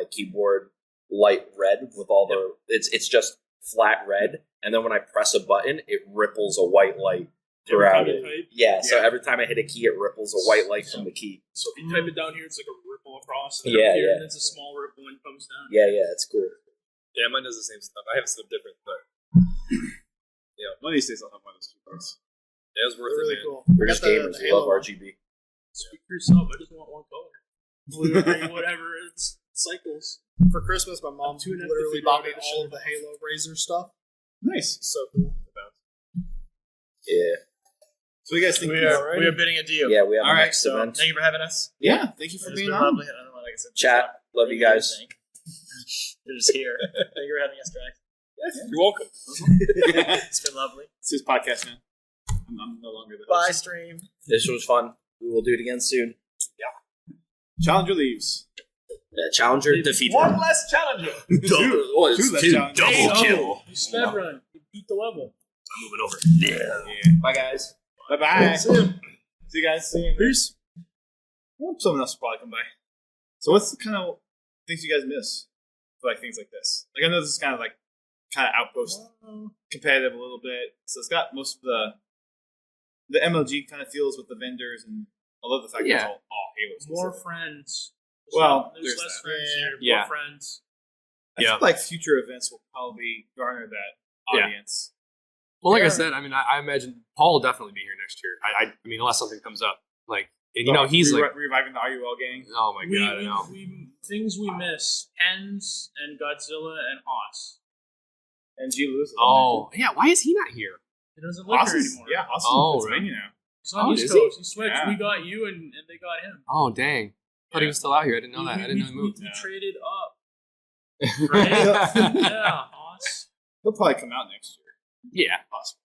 keyboard light red with all the it's just flat red, and then when I press a button, it ripples a white light throughout it. Type. Yeah, so Yeah. every time I hit a key, it ripples a white light from the key. So if you type it down here, it's like a ripple go across. Yeah, here, yeah. And it's a small ripple when it comes down. Yeah, it's cool. Yeah, mine does the same stuff. I have something different, but One of these days I'll have one of those keyboards. yeah, it was worth They're really it, man. cool. We're I just got the gamers. We Halo love one. RGB. Speak for yourself. I just want one color. Blue, green, whatever. It's cycles. For Christmas, my mom too enough to literally figure bought out me how to all shut of the it off. Halo Razor stuff. Nice. So cool. Yeah. So what do you guys think? We are bidding adieu. Yeah, we have All a right, next So event. thank you for having us. Yeah, thank you for It's being been on. lovely. I don't know, like I said, Chat. Love you guys. You're just here. Thank you for having us, Drax. You're welcome. It's been lovely. It's his podcast, man. I'm no longer the Bye, host. stream. This was fun. We will do it again soon. Challenger leaves. Challenger defeated. One less challenger. Two less challenges. double kill. You sped run. You beat the level. I'm moving over. Yeah. Bye, guys. Bye bye. See ya. See you guys. See you. Peace. Well, someone else will probably come by. So what's the kind of things you guys miss for like things like this? Like I know this is kind of outpost competitive a little bit. So it's got most of the MLG kind of feels with the vendors, and I love the fact that it's all Halo More specific. friends. Well, there's there's less that. friends here. Yeah. More friends. I feel like future events will probably garner that audience. Well, like I said, I mean, I imagine Paul will definitely be here next year. I mean, unless something comes up, like, and you know, he's like, reviving the RUL gang. oh my god, I know. Things we miss: Pens and Godzilla and Haas. And G. Lewis. Oh, yeah. Why is he not here? He doesn't live here anymore. Yeah, Austin, Oh, Pennsylvania now. He's on Oh, East is he? Coast. He switched. Yeah. We got you, and they got him. Oh, dang. I thought he was still out here. I didn't know that. I didn't know he moved. We traded up. Right? Yeah, Haas. He'll probably come out next year. Yeah, possible.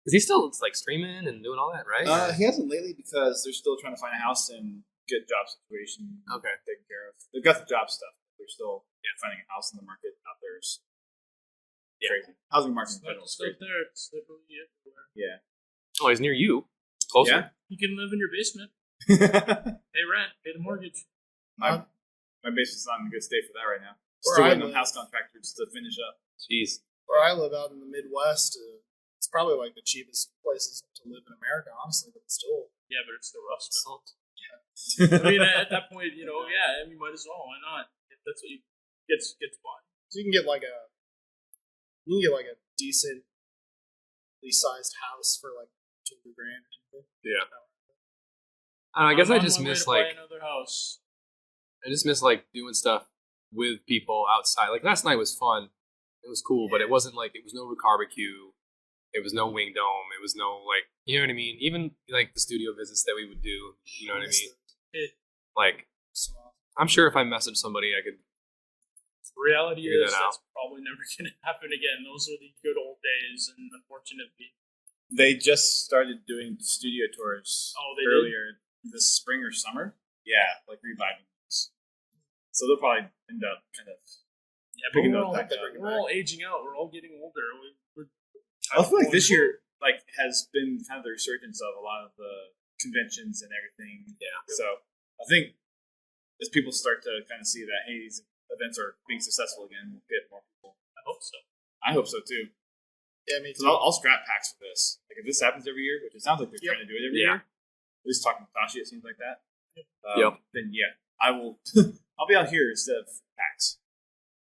Is he still like streaming and doing all that, right? He hasn't lately because they're still trying to find a house and get job situation Okay. taken care of. They've got the job stuff. They're still finding a house in the market out there is crazy. Housing market in general is Still crazy. there. It's literally everywhere. Yeah. Oh, he's near you. Closer. You can live in your basement, pay rent, pay the mortgage. my basement's not in a good state for that right now. Where Still I waiting on live. house contractors to finish up. Jeez. Where I live out in the Midwest, it's probably like the cheapest places to live in America, honestly, but still. Yeah, but it's the Rust Belt. I mean, at that point, you might as well. Why not? If that's what you gets bought. So you can get like a decently sized house for like $200,000 or something. Yeah. I guess I'm I on just my way miss to buy like another house. I just miss like doing stuff with people outside. Like last night was fun. It was cool, but it wasn't like it was no barbecue. It was no wing dome. It was no like you know what I mean. Even like the studio visits that we would do. You know what I mean? Like I'm sure if I messaged somebody, I could. The reality Figure is that out. that's probably never going to happen again. Those are the good old days, and unfortunately, They just started doing studio tours They earlier this spring or summer. Yeah, like reviving those. So they'll probably end up kind of picking those back up. we're all aging out. We're all getting older. I feel like this year has been kind of the resurgence of a lot of the conventions and everything. Yeah. So I think as people start to kind of see that, hey, these events are being successful again, we'll get more people. I hope so. I hope so too. Yeah, me So too. I'll scrap packs for this. Like if this happens every year, which it sounds like they're trying to do it every year. At least talking to Tashi, it seems like that. Then I will. I'll be out here instead of packs.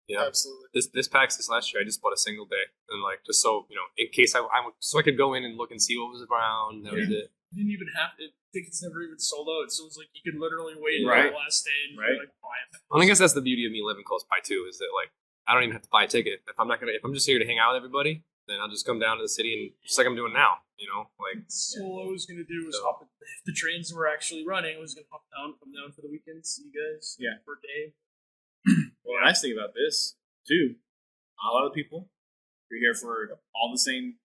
Yeah. Absolutely. This PAX this last year, I just bought a single day, and like just so in case I so I could go in and look and see what was around. That was it. You didn't even have to. Tickets never even sold out, so it's like you could literally wait Right. until the last day and Right. like buy it. Well, I guess that's the beauty of me living close by too, is that like I don't even have to buy a ticket. If I'm just here to hang out with everybody, then I'll just come down to the city and just like I'm doing now. Like So all I was gonna do was hop. If the trains were actually running, I was gonna come down for the weekend, see you guys. Yeah. For a day. Well, the nice thing about this too, a lot of people are here for all the same.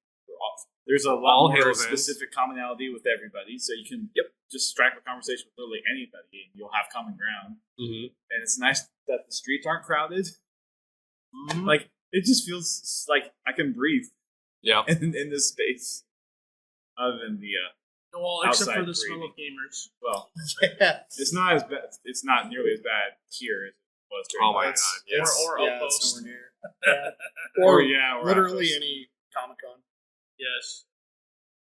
There's a lot All more Halo fans. specific commonality with everybody, so you can just strike a conversation with literally anybody, and you'll have common ground. mm-hmm. And it's nice that the streets aren't crowded. Like it just feels like I can breathe Yeah. in this space, other than the Well, except for outside the smell breathing. of gamers. well, Yeah. it's not as bad. It's not nearly as bad here as it was during Oh my the- god. It's, Or yeah, Outpost. it's nowhere near. Yeah. Or Or yeah, or literally Outpost. any Comic Con. Yes.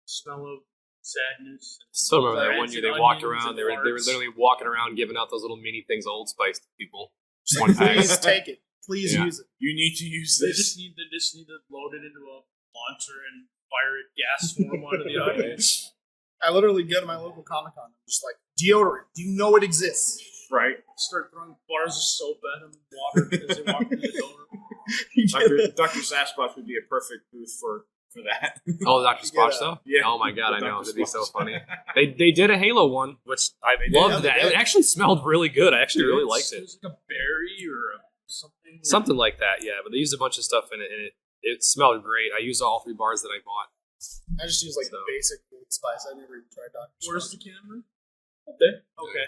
Smell of sadness. Still remember that one Breads year and they walked onions around. and They were farts. literally walking around giving out those little mini things of Old Spice to people. Just one pack. Please take it. Please Yeah. use it. You need to use They this. just need to load it into a launcher and fire it gas form onto the audience. I literally go to my local Comic Con. I'm just like, deodorant. Do you know it exists? Right. Start throwing bars of soap at them, water as they walk through the door. Dr. Sasquatch would be a perfect booth for that. Oh, Dr. Squatch though? Yeah. Oh my god, I know. Dr. It'd be so Squatch. funny. They did a Halo one, which I loved that. It actually smelled really good. I actually really liked It it. was like a berry or something. Something like that, yeah. But they used a bunch of stuff in it, and it smelled great. I used all 3 bars that I bought. I just use like So. the basic Old Spice. I never even tried Dr. Where's Squatch. the camera? Up there. Okay.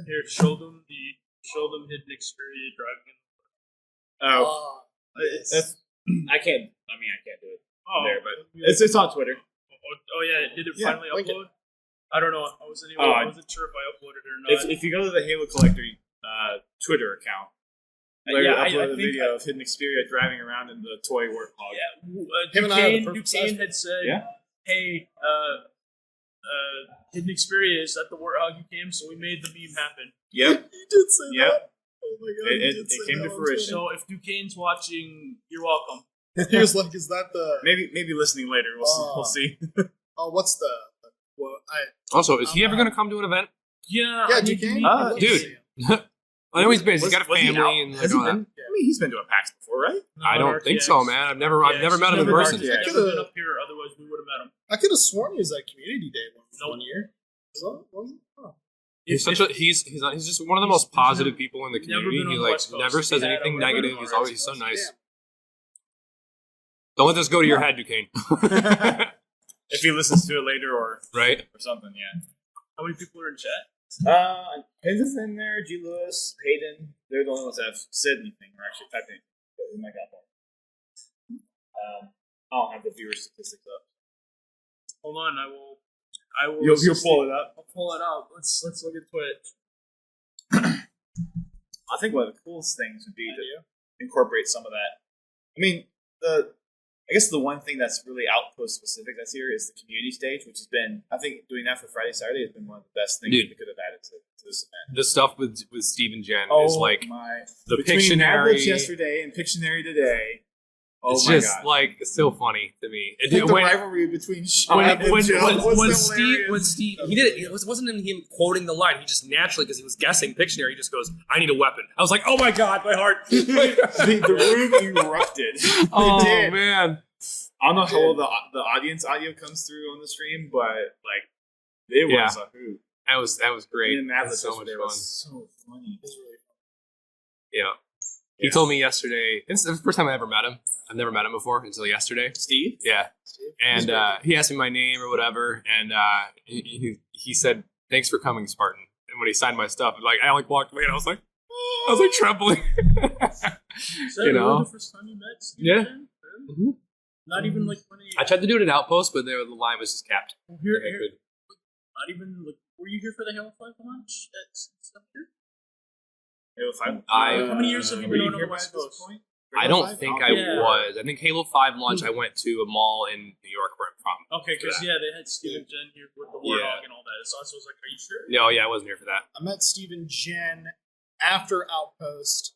Here, show them HiddenXperia driving. Oh, Oh, that's, I can't do it Oh, there, but it's on Twitter. oh yeah, did it Yeah, finally link it. upload? I don't know. I wasn't sure if I uploaded it or not. If you go to the Halo Collector Twitter account, Laird Yeah, I uploaded a think video of HiddenXperia driving around in the toy Warthog. Yeah, Him and I are the perfect Duquesne size. had said, Yeah. "Hey, HiddenXperia is at the Warthog you came, so we made the meme happen." Yep. You did say Yep. that. Oh my god. It you did say came that to on fruition. So if Duquesne's watching, you're welcome. Twitter. He was like, "Is that the? Maybe listening later. We'll see. Oh, what's the? Well, Also, is he ever going to come to an event? Yeah, yeah, I need to Duquesne. meet I'd love to dude. see him. I know he's busy. He's got a Was he family out? and like Has he all that. been? I mean, he's been to a PAX before, right? I don't think so, man. I've never met him in person. He's Yeah. never been up here, otherwise we would have met him. I could have sworn he was at Community Day one No. year. Was it? Oh. He's just one of the most positive people in the Never community. been He on the like West Coast. never says He had anything a negative. webinar. He's always so nice. Damn. Don't let this go to your head, Duquesne. If he listens to it later or Right? something, yeah. How many people are in chat? Pins is in there, G. Lewis, Hayden. They're the only ones that have said anything or actually typed anything. But we might got that. I don't have the viewer statistics up. Hold on, I will. You'll pull it up. I'll pull it up. Let's look at Twitch. I think one of the coolest things would be to incorporate some of that. I mean, I guess the one thing that's really Outpost specific that's here is the community stage, which has been, I think, doing that for Friday, Saturday has been one of the best things Dude. we could have added to this event. The stuff with Steve and Jen is like my! the Between Pictionary. Maverick yesterday and Pictionary today. Oh It's my just god! like so funny to me. I think the rivalry between Sean and Joe was when hilarious. Steve he did it wasn't even him quoting the line. He just naturally, because he was guessing Pictionary, he just goes, "I need a weapon." I was like, "Oh my god, my heart!" the room erupted. Oh did. man. I don't know how well the audience audio comes through on the stream, but like it was a hoot. That was great. And That Maverick was so much yesterday fun. was so funny. Yeah. He told me yesterday. It's the first time I ever met him. I've never met him before until yesterday. Steve? Yeah. And he asked me my name or whatever, and he said, "Thanks for coming, Spartan." And when he signed my stuff, I walked away and I was like trembling. Is that You know? really the first time you met Steve? Yeah. Jen? Really? Mhm. Not even like when he. I tried to do it at Outpost, but the line was just capped. Here, I could. not even like. Were you here for the Halo 5 launch? That's stuff here. How many years have you were been on the here West by this Coast? point? I don't think I Yeah. was. I think Halo 5 launch, I went to a mall in New York where I'm from. Okay, because they had Steve and Jen here with the Wardog and all that. So I was like, "Are you sure?" No, yeah, I wasn't here for that. I met Steve and Jen after Outpost.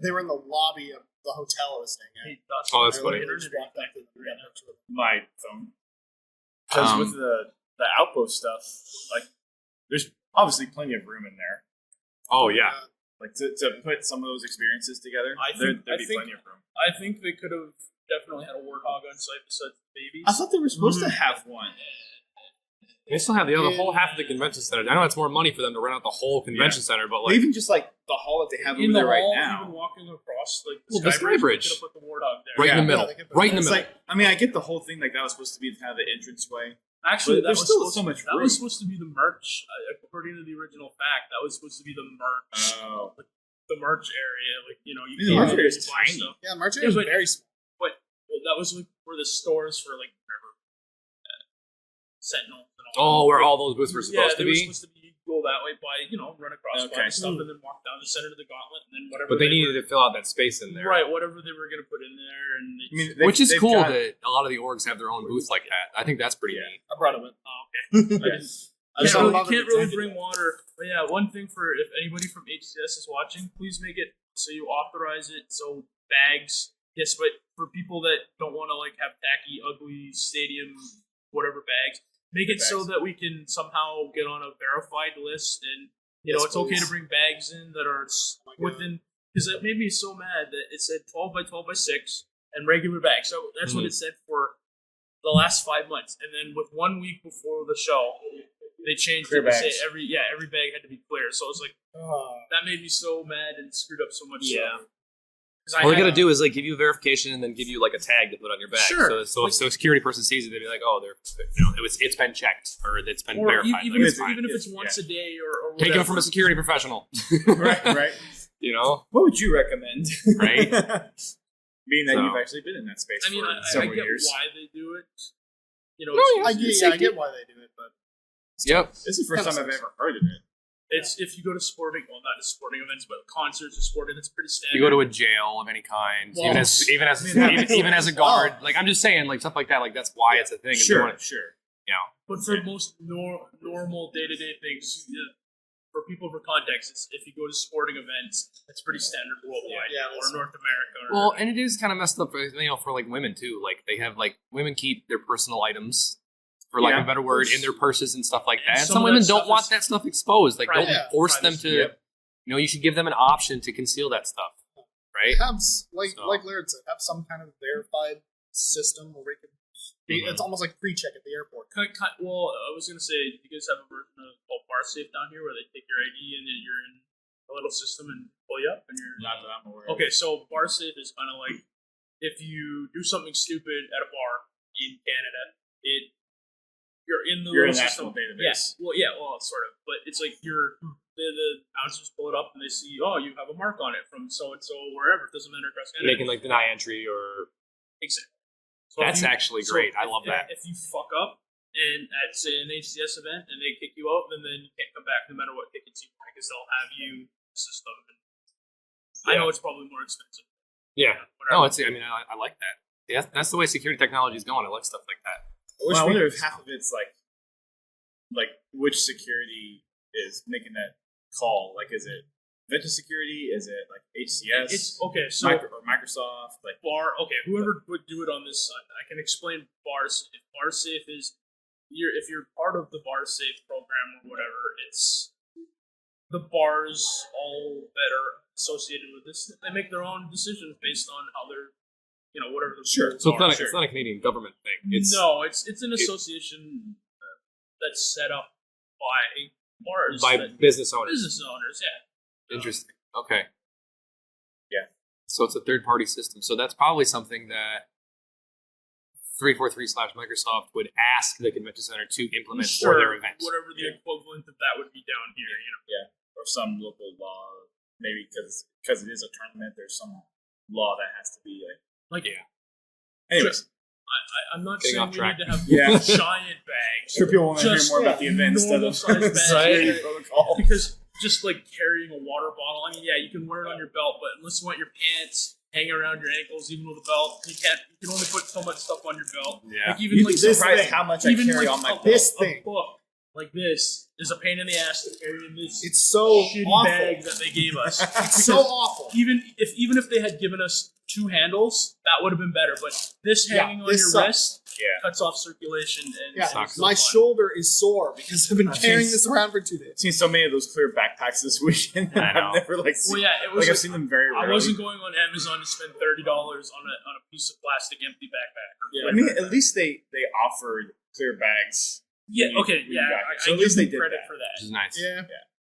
They were in the lobby of the hotel I was staying at. Hey, that's Oh, that's I funny. literally just walked back to the right next to it. My phone. Because with the Outpost stuff, like, there's obviously plenty of room in there. Oh, yeah. Like, to put some of those experiences together, there'd be plenty of room. I think they could have definitely had a Warthog on site besides the babies. I thought they were supposed to have one. They still have the other whole half of the convention center. I know it's more money for them to rent out the whole convention center, but Well, even just like the hall that they have in over the there right hall, now. even walking across like Well, the Sky Sky Bridge. they could have put the Wardog there. right in the Yeah. middle. they could put Right in the It's middle. like, I mean, I get the whole thing, like, that was supposed to be kind of the entranceway. Actually, But that there's was still supposed so much That room. was supposed to be the merch, according to the original fact. That was supposed to be the merch, Oh. the merch area. Like you The merch area is buy tiny. stuff. Yeah, March Yeah, was but- very small. Well, that was like where the stores for like whatever Sentinel. And all Oh, where all those booths were yeah, supposed they to were be? supposed to be go that way, run across Okay. by stuff, and then walk down the center of the gauntlet, and then whatever. But they needed to fill out that space in there. right, whatever they were going to put in there, and Which is they've cool got- that a lot of the orgs have their own booth like that. I think that's pretty neat. I brought him in. oh, okay. Yes. Can't really bring water. But yeah, one thing for if anybody from HCS is watching, please make it so you authorize it so bags. Yes, but for people that don't want to have tacky, ugly stadium, whatever bags, make it so that we can somehow get on a verified list, and it's okay to bring bags in that are within. Because it made me so mad that it said 12 by 12 by 6 and regular bags. So that's what it said for the last 5 months, and then with 1 week before the show, they changed Clear it to say bags. every bag had to be clear. So it's that made me so mad and screwed up so much. Yeah. Stuff. All they gotta do is give you a verification and then give you a tag to put on your bag. Sure. So if a security person sees it, they'd be like, "Oh, it's been checked or it's been Or verified." even it's if fine. it's once a day or Take whatever. it from a security professional. Right. What would you recommend? Right? Being that So- you've actually been in that space I mean, for I several get years. why they do it. I get why they do it, but Yep. This is the first time I've ever heard of it. It's if you go to not sporting events, but concerts or sporting, it's pretty standard. You go to a jail of any kind, Well, even as a guard. I'm just saying, stuff like that. That's why it's a thing. is they want it- Sure. But for most normal day-to-day things, for people for context, it's if you go to sporting events, it's pretty standard worldwide, or North America. Or, Well, and it is kind of messed up, for women too. They have women keep their personal items, for lack of a better word, in their purses and stuff like that. And some some of women that don't stuff want is that stuff exposed. Don't private. force them to. Yep. You should give them an option to conceal that stuff, right? have like So- Laird said, have some kind of verified system where we can. It's almost like pre-check at the airport. Well, I was gonna say, do you guys have a version of called BarSafe down here where they take your ID and then you're in a little system and pull you up and you're Not that I'm aware of. okay. So BarSafe is kind of like if you do something stupid at a bar in Canada, you're in the You're little in the system. actual database. Well, sort of, but it's like the bouncers pull it up and they see, oh, you have a mark on it from so and so wherever. It doesn't matter across Canada. They can deny entry or. Exactly. So That's actually great. I love that. If you fuck up and at say an HCS event and they kick you out, then you can't come back no matter what tickets you buy because they'll have you system. I know it's probably more expensive. Yeah. Whatever. No, I like that. Yeah, that's the way security technology is going. I like stuff like that. I wonder if half of it's like which security is making that call. Is it Venture Security? Is it HCS? It's okay. So or Microsoft? bar. Okay, whoever would do it on this side, I can explain bars. If BarSafe is, if you're part of the BarSafe program or whatever, it's the bars all that are associated with this. They make their own decisions based on how they're, whatever the rules So are. it's not a Canadian government thing. It's an association that's set up by bars by business owners. business owners. Yeah. Interesting. Okay. Yeah. So it's a third-party system. So that's probably something that 343/Microsoft would ask the convention center to implement for their events. Whatever the equivalent of that would be down here, Or some local law. Maybe because it is a tournament, there's some law that has to be Anyways. I'm not Getting saying off we track. need to have Yeah. giant bags. Sure, people want to hear Just more about the event instead of normal-sized bags. security protocol. Because just carrying a water bottle, I mean, yeah, you can wear it on your belt, but unless you want your pants hanging around your ankles, even with a belt, you can only put so much stuff on your belt. Yeah. Even You'd be this surprised thing, how much I even carry on my a, belt. This a thing. book like this is a pain in the ass to carry in this It's so shitty awful. bag that they gave us. It's so awful. Even if they had given us 2 handles, that would have been better. But this hanging on this your sucks. wrist Yeah. cuts off circulation and Yeah, it's my so fun. shoulder is sore because I've been I've carrying seen- this around for 2 days. I've seen so many of those clear backpacks this weekend. I know. I've never Well, seen, yeah, it was. I've seen them very I rarely. wasn't going on Amazon to spend $30 on a piece of plastic empty backpack. I mean, at least they offered clear bags. Yeah. when you- Okay. when you Yeah. got here. I So at give least they them did credit that. for that. Which is nice. Yeah,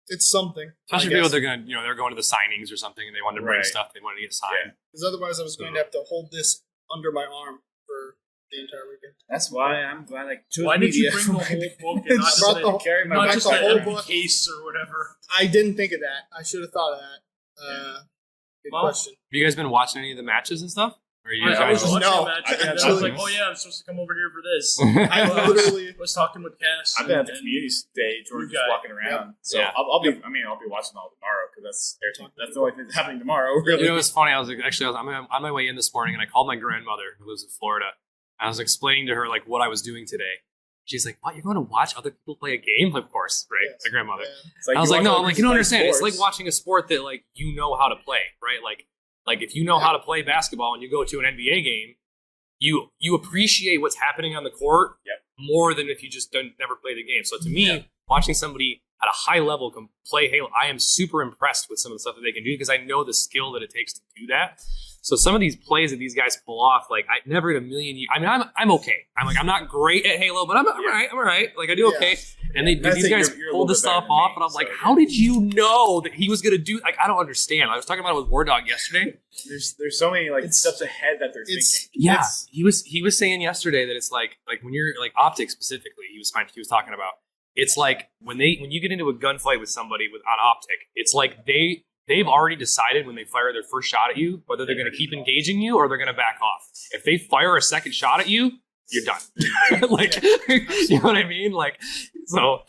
it's something. Especially I people guess. they're going to the signings or something and they wanted to bring Right. stuff they wanted to get signed. Because otherwise, I was going to have to hold this under my arm for the entire weekend. That's why I'm glad I chose Why did you media bring for the my whole bag. book and not I just brought a, the whole- carry my not back just the an whole empty book. case or whatever? I didn't think of that. I should have thought of that. Good Well, question. Have you guys been watching any of the matches and stuff? Or you I was guys? watching No, a match, I and then I was absolutely- like, "Oh yeah, I'm supposed to come over here for this." I literally was talking with Cass. I've been at the and- community stage or You just got it. walking around. So Yeah. I'll be watching all tomorrow because that's the only thing that's happening tomorrow. Really. You know, it was funny. I was on my way in this morning, and I called my grandmother who lives in Florida. I was explaining to her like what I was doing today. She's like, "What? You're going to watch other people play a game?" Of course, right? Yes. My grandmother. Yeah. It's I was you like, watch "No, other I'm like, you people don't play understand. It's like sports. watching a sport that like you know how to play, right? Like if you know how to play basketball and you go to an NBA game, you appreciate what's happening on the court more than if you just never play the game. So to me, watching somebody at a high level can play Halo, I am super impressed with some of the stuff that they can do because I know the skill that it takes to do that. So some of these plays that these guys pull off, like I never in a million years. I mean, I'm okay. I'm not great at Halo, but I'm all right. I'm all right. Like I do okay. And I these think guys you're a pulled little this bit better stuff than off, me, and I'm like, so, how did you know that he was gonna do? Like I don't understand. I was talking about it with Wardog yesterday. There's so many like steps ahead that they're thinking. Yeah, he was saying yesterday that it's like when you're like optics specifically, he was talking about. It's like when you get into a gunfight with somebody on optic, it's like they've already decided when they fire their first shot at you whether they're going to keep engaging you or they're going to back off. If they fire a second shot at you, you're done. Like you know what I mean? Like so.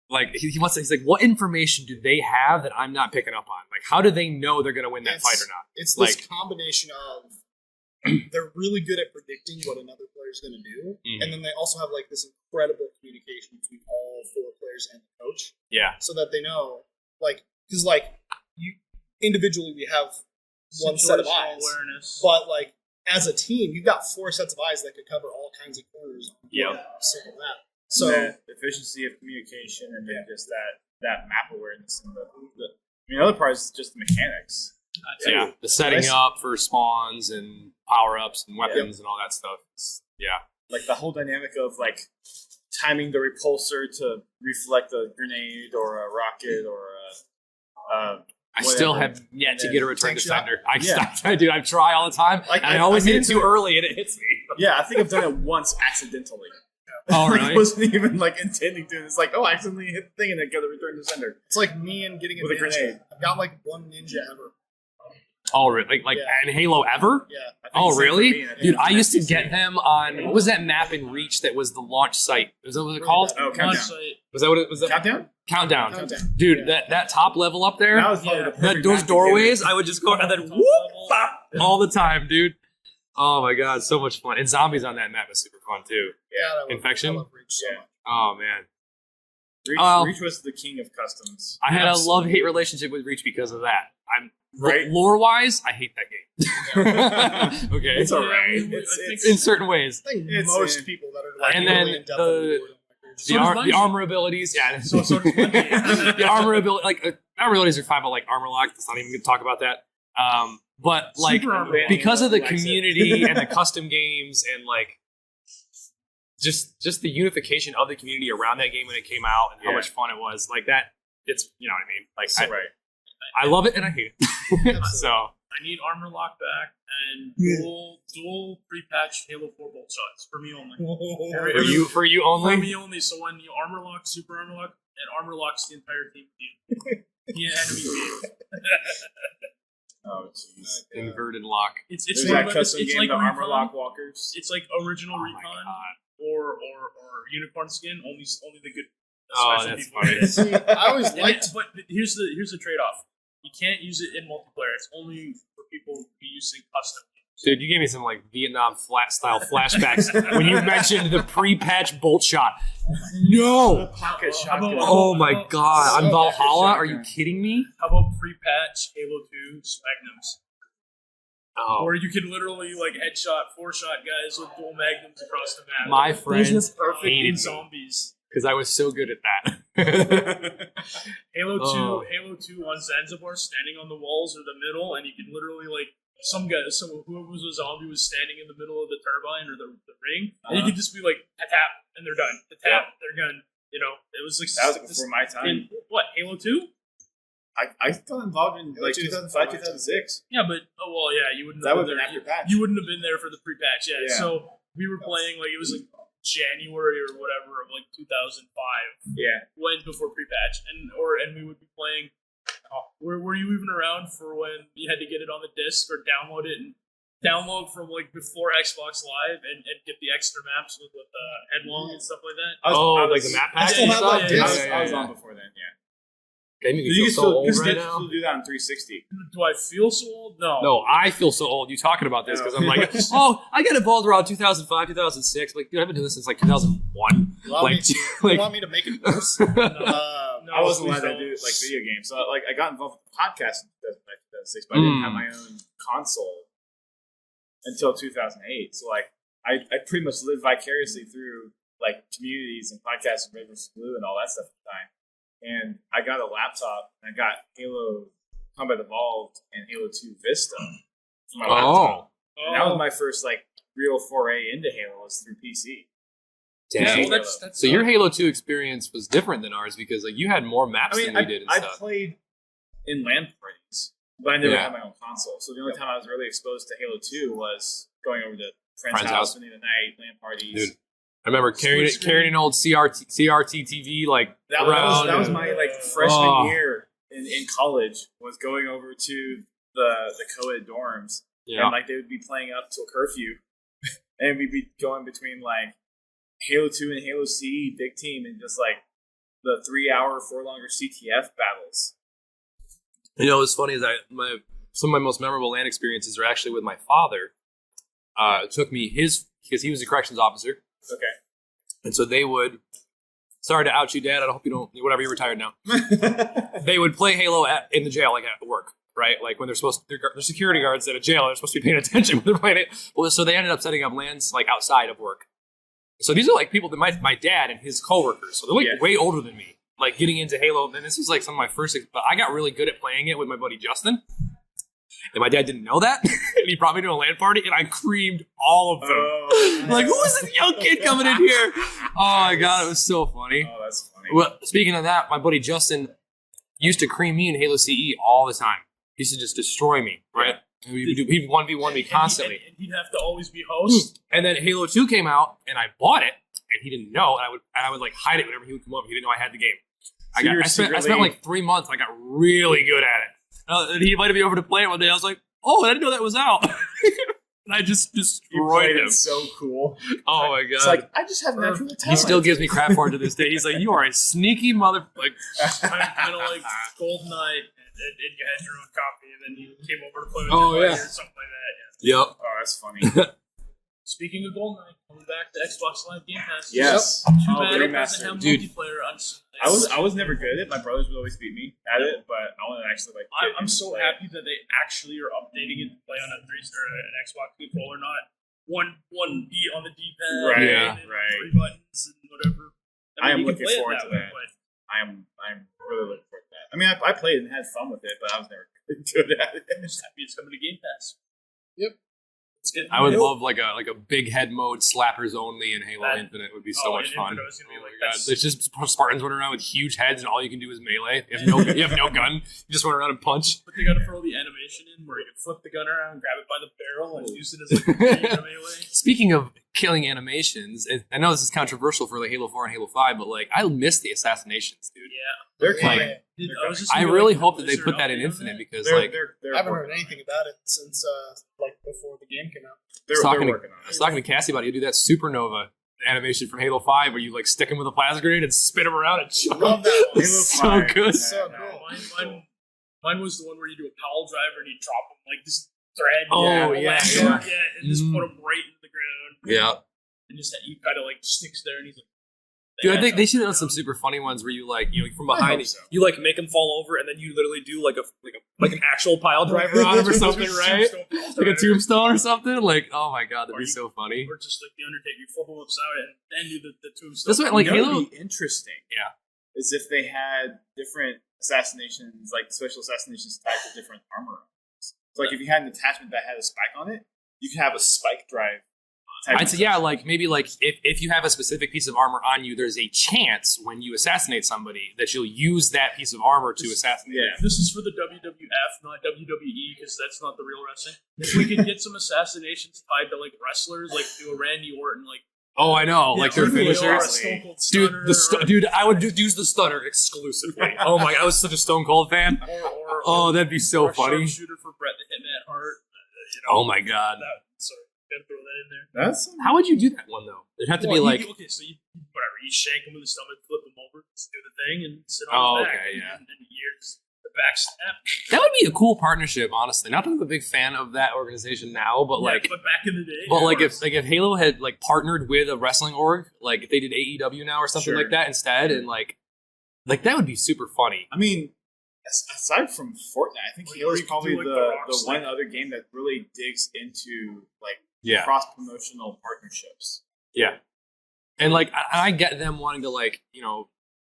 Like he's like, what information do they have that I'm not picking up on? Like, how do they know they're going to win that fight or not? It's this Like- combination of they're really good at predicting what another player's going to do, Mhm. and then they also have like this incredible communication between all four players and the coach, Yeah, so that they know, like, because like you individually we have one set of Situational eyes, awareness. but like as a team, you've got four sets of eyes that could cover all kinds of corners on Yep. a single map. So the efficiency of communication and then just that map awareness and the other part is just the mechanics. yeah. The setting up for spawns and power ups and weapons and all that stuff. Yeah, Like the whole dynamic of like timing the repulsor to reflect a grenade or a rocket or a I still whatever. have yet to And get a return tank shot? defender. I Yeah. dude, I try all the time, Like, and I I always made hit it it too to- early, and it hits me. Yeah, I think I've done it once accidentally. Oh, Like, really? I wasn't even like intending to. It's like, oh, I accidentally hit the thing and then got the return to sender. it's like me and getting a With a ninja. grenade. I've got like one ninja ever. Oh, really? Like Yeah. in Halo ever? Yeah. I think Oh, the same for really? me, and I think Dude, it's I used to the get same. them on what was that map in Reach that was the launch site? Was that what it called? Oh, Launch countdown. site. Was that what it was? Countdown? Countdown. Countdown. Dude, that top level up there, That was probably the perfect those map to doorways, get I would just go and then Top whoop, level. bop, all the time, dude. Oh my god, so much fun. And zombies on that map is super fun too. Yeah. I love- Infection? I love Reach so much. Oh man. Reach, Oh. Reach was the king of customs. I had Absolutely. a love-hate relationship with Reach because of that. Right. Lore-wise, I hate that game. Okay. It's alright. Yeah, It's, I think it's, in certain ways. I think It's, most uh, people that are like and really then in depth the- on Lord of So The, does the Bungie. armor abilities, yeah. So does Bungie. The armor ability, like armor abilities are fine, but like armor lock, let's not even gonna talk about that. But like Super armor lock. because of the Likes it. community and the custom games and like just the unification of the community around that game when it came out and how Yeah. much fun it was, like that. It's you know what I mean. Like right. I love it and I hate it. So I need armor lock back and dual pre-patched Halo 4 bolt shots for me only. for you For only. me only. So when you armor lock, super armor lock, it armor locks the entire team. Yeah, enemy team. Oh, jeez. Inverted lock. It's There's like, that custom it's game, like the Armor Recon. Lock Walkers. It's like original Oh my Recon God. or Unicorn skin. Only the good. Oh, special that's people funny. get it. See, I always And liked. but here's the trade off. You can't use it in multiplayer. It's only for people who be using custom. Dude, you gave me some like Vietnam flat style flashbacks when you mentioned the pre-patch bolt shot. No. Pocket How about- shotgun. Oh my god, on So Valhalla? Are shotgun. you kidding me? How about pre-patch Halo 2 Magnums? Oh, Where you can literally like headshot, 4-shot guys with dual magnums across the map. my Those friends were perfect hated in me. zombies. because I was so good at that. Halo 2, Oh. Halo 2 on Zanzibar, standing on the walls or the middle, and you can literally like whoever was a zombie was standing in the middle of the turbine or the ring, and you could just be like tap, and they're done. Tap, they're done. You know, it was like That was before my time. in what Halo 2? I got involved in like 2005, 2006. Yeah, but you wouldn't. That have would been have there. been after patch. You wouldn't have been there for the pre-patch yet. Yeah. So we were playing like it was like January or whatever of like 2005. Yeah. Went before pre-patch, and we would be playing. Were you even around for when you had to get it on the disc or download it and download from like before Xbox Live and get the extra maps with headlong and stuff like that. Like the map I pack still and have stuff? that Yeah, disc. yeah, I was yeah. on before then, yeah. Okay, you You feel so old can right still now. do that on 360. Do I feel so old? No. No, I feel so old. You talking about this because I'm like, I got involved around 2005, 2006. Like, dude, I've been doing this since like 2001. You want, Like, me, you want me to make it worse? I wasn't please allowed to don't. do like video games, so like I got involved with the podcast in 2006, but I didn't have my own console until 2008. So like I pretty much lived vicariously through like communities and podcasts and Red vs. Blue and all that stuff at the time. And I got a laptop and I got Halo Combat Evolved and Halo 2 Vista for my laptop. And that was my first like real foray into Halo was through PC. Dang. Yeah, well, that's So your Halo 2 experience was different than ours because like you had more maps than we did and I stuff. played in LAN parties, but I never Yeah. had my own console. So the only time I was really exposed to Halo 2 was going over to friend's Friend's house, house. spending the night, LAN parties. Dude, I remember carrying an old CRT TV like That around. was my like freshman Oh. year in college was going over to the co-ed dorms Yeah. and like they would be playing up till curfew and we'd be going between like Halo 2 and Halo C big team and just like the 3-hour 4 longer CTF battles. You know, what's funny is some of my most memorable LAN experiences are actually with my father. It took me because he was a corrections officer. Okay. And so they would, sorry to out you, Dad. I hope you don't, whatever, you're retired now. They would play Halo in the jail, like at work, right? Like when they're security guards at a jail, they're supposed to be paying attention when they're playing it. Well, so they ended up setting up LANs like outside of work. So these are like people that my dad and his coworkers. So they're like way older than me, like getting into Halo. And this was like some of my first, but I got really good at playing it with my buddy Justin. And my dad didn't know that. And he brought me to a LAN party and I creamed all of them. Like, who is this young kid coming in here? Oh my God, it was so funny. Oh, that's funny. Well, speaking of that, my buddy Justin used to cream me in Halo CE all the time. He used to just destroy me, right? He'd 1v1 me constantly. And he'd have to always be host. And then Halo 2 came out, and I bought it, and he didn't know, and I would like hide it whenever he would come up. He didn't know I had the game. I spent like 3 months, and I got really good at it. And he invited me over to play it one day. I was like, oh, I didn't know that was out. And I just destroyed him. It's so cool. Oh my God. It's like, I just have natural talent. He still gives me crap for it to this day. He's like, you are a sneaky mother. Like, Kind of like GoldenEye, and you had your own copy, and then you came over to play with Oh, your buddy yeah. or something like that. Yeah. yep. Oh, that's funny. Speaking of GoldenEye, coming back to Xbox Live Game Pass. Yes. Too Oh, bad it doesn't remastered. have Dude. multiplayer. I was never good at it. My brothers would always beat me at it, but I want to actually like. I'm so happy that they actually are updating it to play on an Xbox controller, not one beat on the D-pad, Right, and right. 3 buttons and whatever. I am you can looking play it forward to way, that. but I'm really looking forward to that. I mean, I played and had fun with it, but I was never good at it. I'm just happy it's coming to Game Pass. Yep. It's getting I would new. love like a big head mode slappers only in Halo That- Infinite would be so much in fun. Infinite was gonna be Oh my like, God. that's- There's just Spartans running around with huge heads and all you can do is melee. You have no gun. You just run around and punch. But they gotta throw the animation in where you can flip the gun around, grab it by the barrel, and use it as a melee. Speaking of killing animations, I know this is controversial for like Halo 4 and Halo 5, but like I miss the assassinations, dude. Yeah. They're Like, coming. I really hope that they put that in Infinite because like They're I haven't heard working on it. anything about it since like before the game came out. I was They're talking working on I it. was talking to Cassie about it. You do that supernova animation from Halo 5 where you like stick him with a plasma grenade and spin him around and chuck him. Love that one. It's so Halo 5, good. So yeah, cool. Mine was the one where you do a pile driver and you drop him like this thread. Oh, yeah, yeah. and just Mhm. put him right into the ground. Yeah. And just that you kind of like sticks there, and he's like. Dude, I think they should have done some super funny ones where you like, from behind, hope so. you like make him fall over, and then you literally do like an actual pile driver on him or something, right? Like a tombstone or something. Like, oh my God, that'd be so funny. Or just like the Undertaker, you flip him upside and then do the tombstone. That's what like You know Halo. what'd be interesting. Yeah. Is if they had different assassinations, like special assassinations tied to different armor. So like if you had an attachment that had a spike on it, you could have a spike drive. I'd say like maybe like if you have a specific piece of armor on you, there's a chance when you assassinate somebody that you'll use that piece of armor to assassinate. Yeah. This is for the WWF, not WWE, because that's not the real wrestling. If we could get some assassinations tied to like wrestlers, like do a Randy Orton, like Oh, I know, like their or a finishers. Stone Cold Dude, Stunner, dude, I would use the stunner exclusively. Oh my God, I was such a Stone Cold fan. or Oh, that'd be so or funny. Sharpshooter for Bret the Hitman Hart. Oh my god. Sorry, gotta throw that in there. That's How would you do that one though? It'd have to be like. okay, so you whatever, you shank him with the stomach, flip him over, just do the thing, and sit Oh, on his back. okay, yeah. And then years the back snap. That would be a cool partnership, honestly. Not that I'm a big fan of that organization now, but like, but back in the day. but like if Halo had like partnered with a wrestling org, like if they did AEW now or something Sure. like that instead, and like that would be super funny. I mean, aside from Fortnite, I think Or Halo is you could probably do, like, the the Rock's one thing. other game that really digs into like Yeah, cross promotional partnerships. yeah, and like I get them wanting to like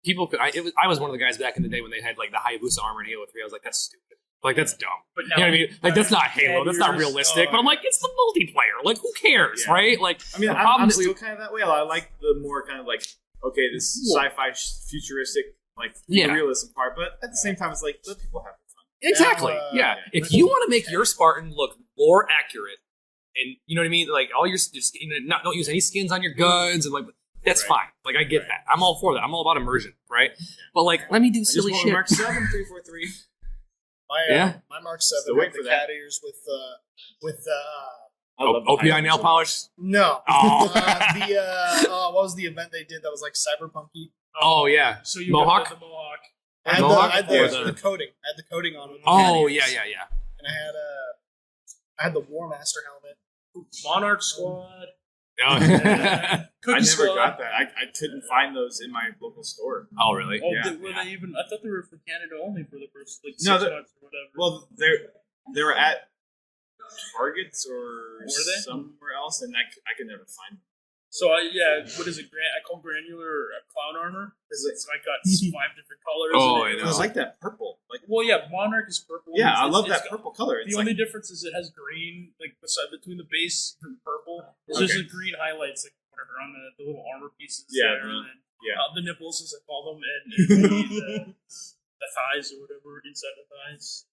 people could. I was one of the guys back in the day when they had like the Hayabusa armor in Halo 3. I was like, that's stupid. Like that's dumb. But You know what I mean? Like that's not Halo. That's not 10 realistic. years, But I'm like, it's the multiplayer. Like who cares, Yeah. right? Like I mean, the I'm problem is still kind of that way. I like the more kind of like, okay, this sci-fi futuristic like Yeah. realism part, but at the same time, it's like let people have fun. exactly. Yeah. If you want to make your Spartan look more accurate, and you know what I mean, like all your don't use any skins on your guns, and like that's Right. fine. Like I get that. I'm all for that. I'm all about immersion, right? But like, let me do I just silly want shit. Mark 7 343. Yeah. My Mark Still 7 waiting had the for that. cat ears with I love the OPI hype. nail polish. no. Oh. What was the event they did that was like cyberpunky? Oh yeah. So you Mohawk? got the Mohawk. I had, Mohawk I had or the coating. I had the coating on it. Oh yeah. And I had the War Master helmet. Monarch Squad. Yeah. Cookie I never Squad. got that. I couldn't find those in my local store. Oh really? Oh, Yeah. were they even? I thought they were for Canada only for the first like 6 No, months or whatever. Well, they were at Targets or Were they? somewhere else, and I could never find them. So what is it? I call granular clown armor. So I got 5 different colors. Oh, and I I know. like that purple. Like, Well, yeah, Monarch is purple. yeah, I It's- love it's that got- purple color. It's The like, only difference is it has green, like beside between the base and purple. There's just Okay. the green highlights, like whatever on the little armor pieces. Yeah, there, and then, yeah. the nipples, as I call them, and the thighs or whatever inside the thighs.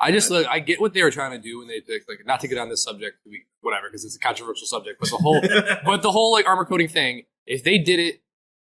I just look. I get what they were trying to do when they picked, like, not to get on this subject, whatever, because it's a controversial subject. But the whole like armor coating thing. If they did it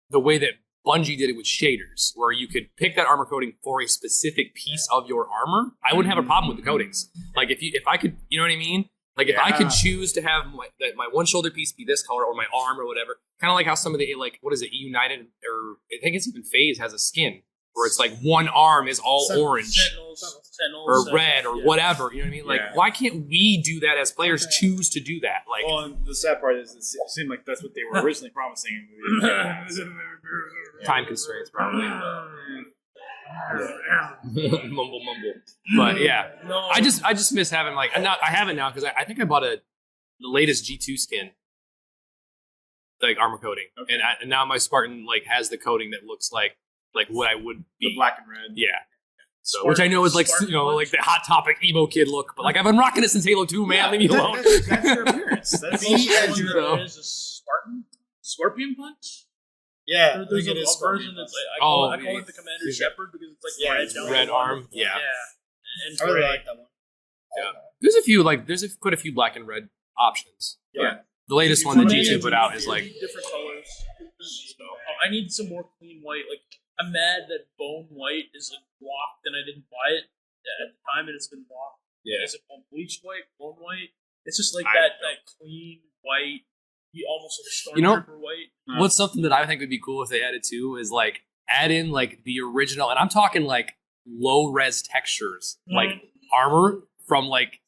the way that Bungie did it with shaders, where you could pick that armor coating for a specific piece of your armor, I wouldn't have a problem with the coatings. Like if I could, you know what I mean? Like if I could choose to have my one shoulder piece be this color or my arm or whatever, kind of like how some of the like what is it, United or I think it's even FaZe has a skin where it's like one arm is all orange. Sentinels, Or red, or whatever, you know what I mean? Like, Yeah. why can't we do that as players? Choose to do that, like, well, and the sad part is it seemed like that's what they were originally promising. time constraints, probably. mumble. But yeah, No, I just miss having like I have it now because I think I bought the latest G2 skin, like armor coating, Okay. and now my Spartan like has the coating that looks like what I would be. The black and red. Yeah. So, which I know is like Spartan like the hot topic emo kid look, but like I've been rocking it since Halo 2, man. Leave me alone. That's your appearance. That's the Me one and you, that though. is a Spartan Scorpion Punch. Yeah, There's I think it is a version Scorpion. that's like, I call Oh, it the Commander yeah. Shepherd because it's like Yeah, red, it's down red the arm, bottom. yeah. And I really gray. like that one. There's a few quite a few black and red options. Yeah. The latest one that I G2 need put out is like different colors. So, I need some more clean white. Like I'm mad that bone white is like blocked and I didn't buy it at the time, and it's been blocked. Yeah. Is it bleached white, bone white? It's just like I that clean white, almost like a You know- stormtrooper white. what's something that I think would be cool if they added too is like add in like the original, and I'm talking like low res textures, like armor from like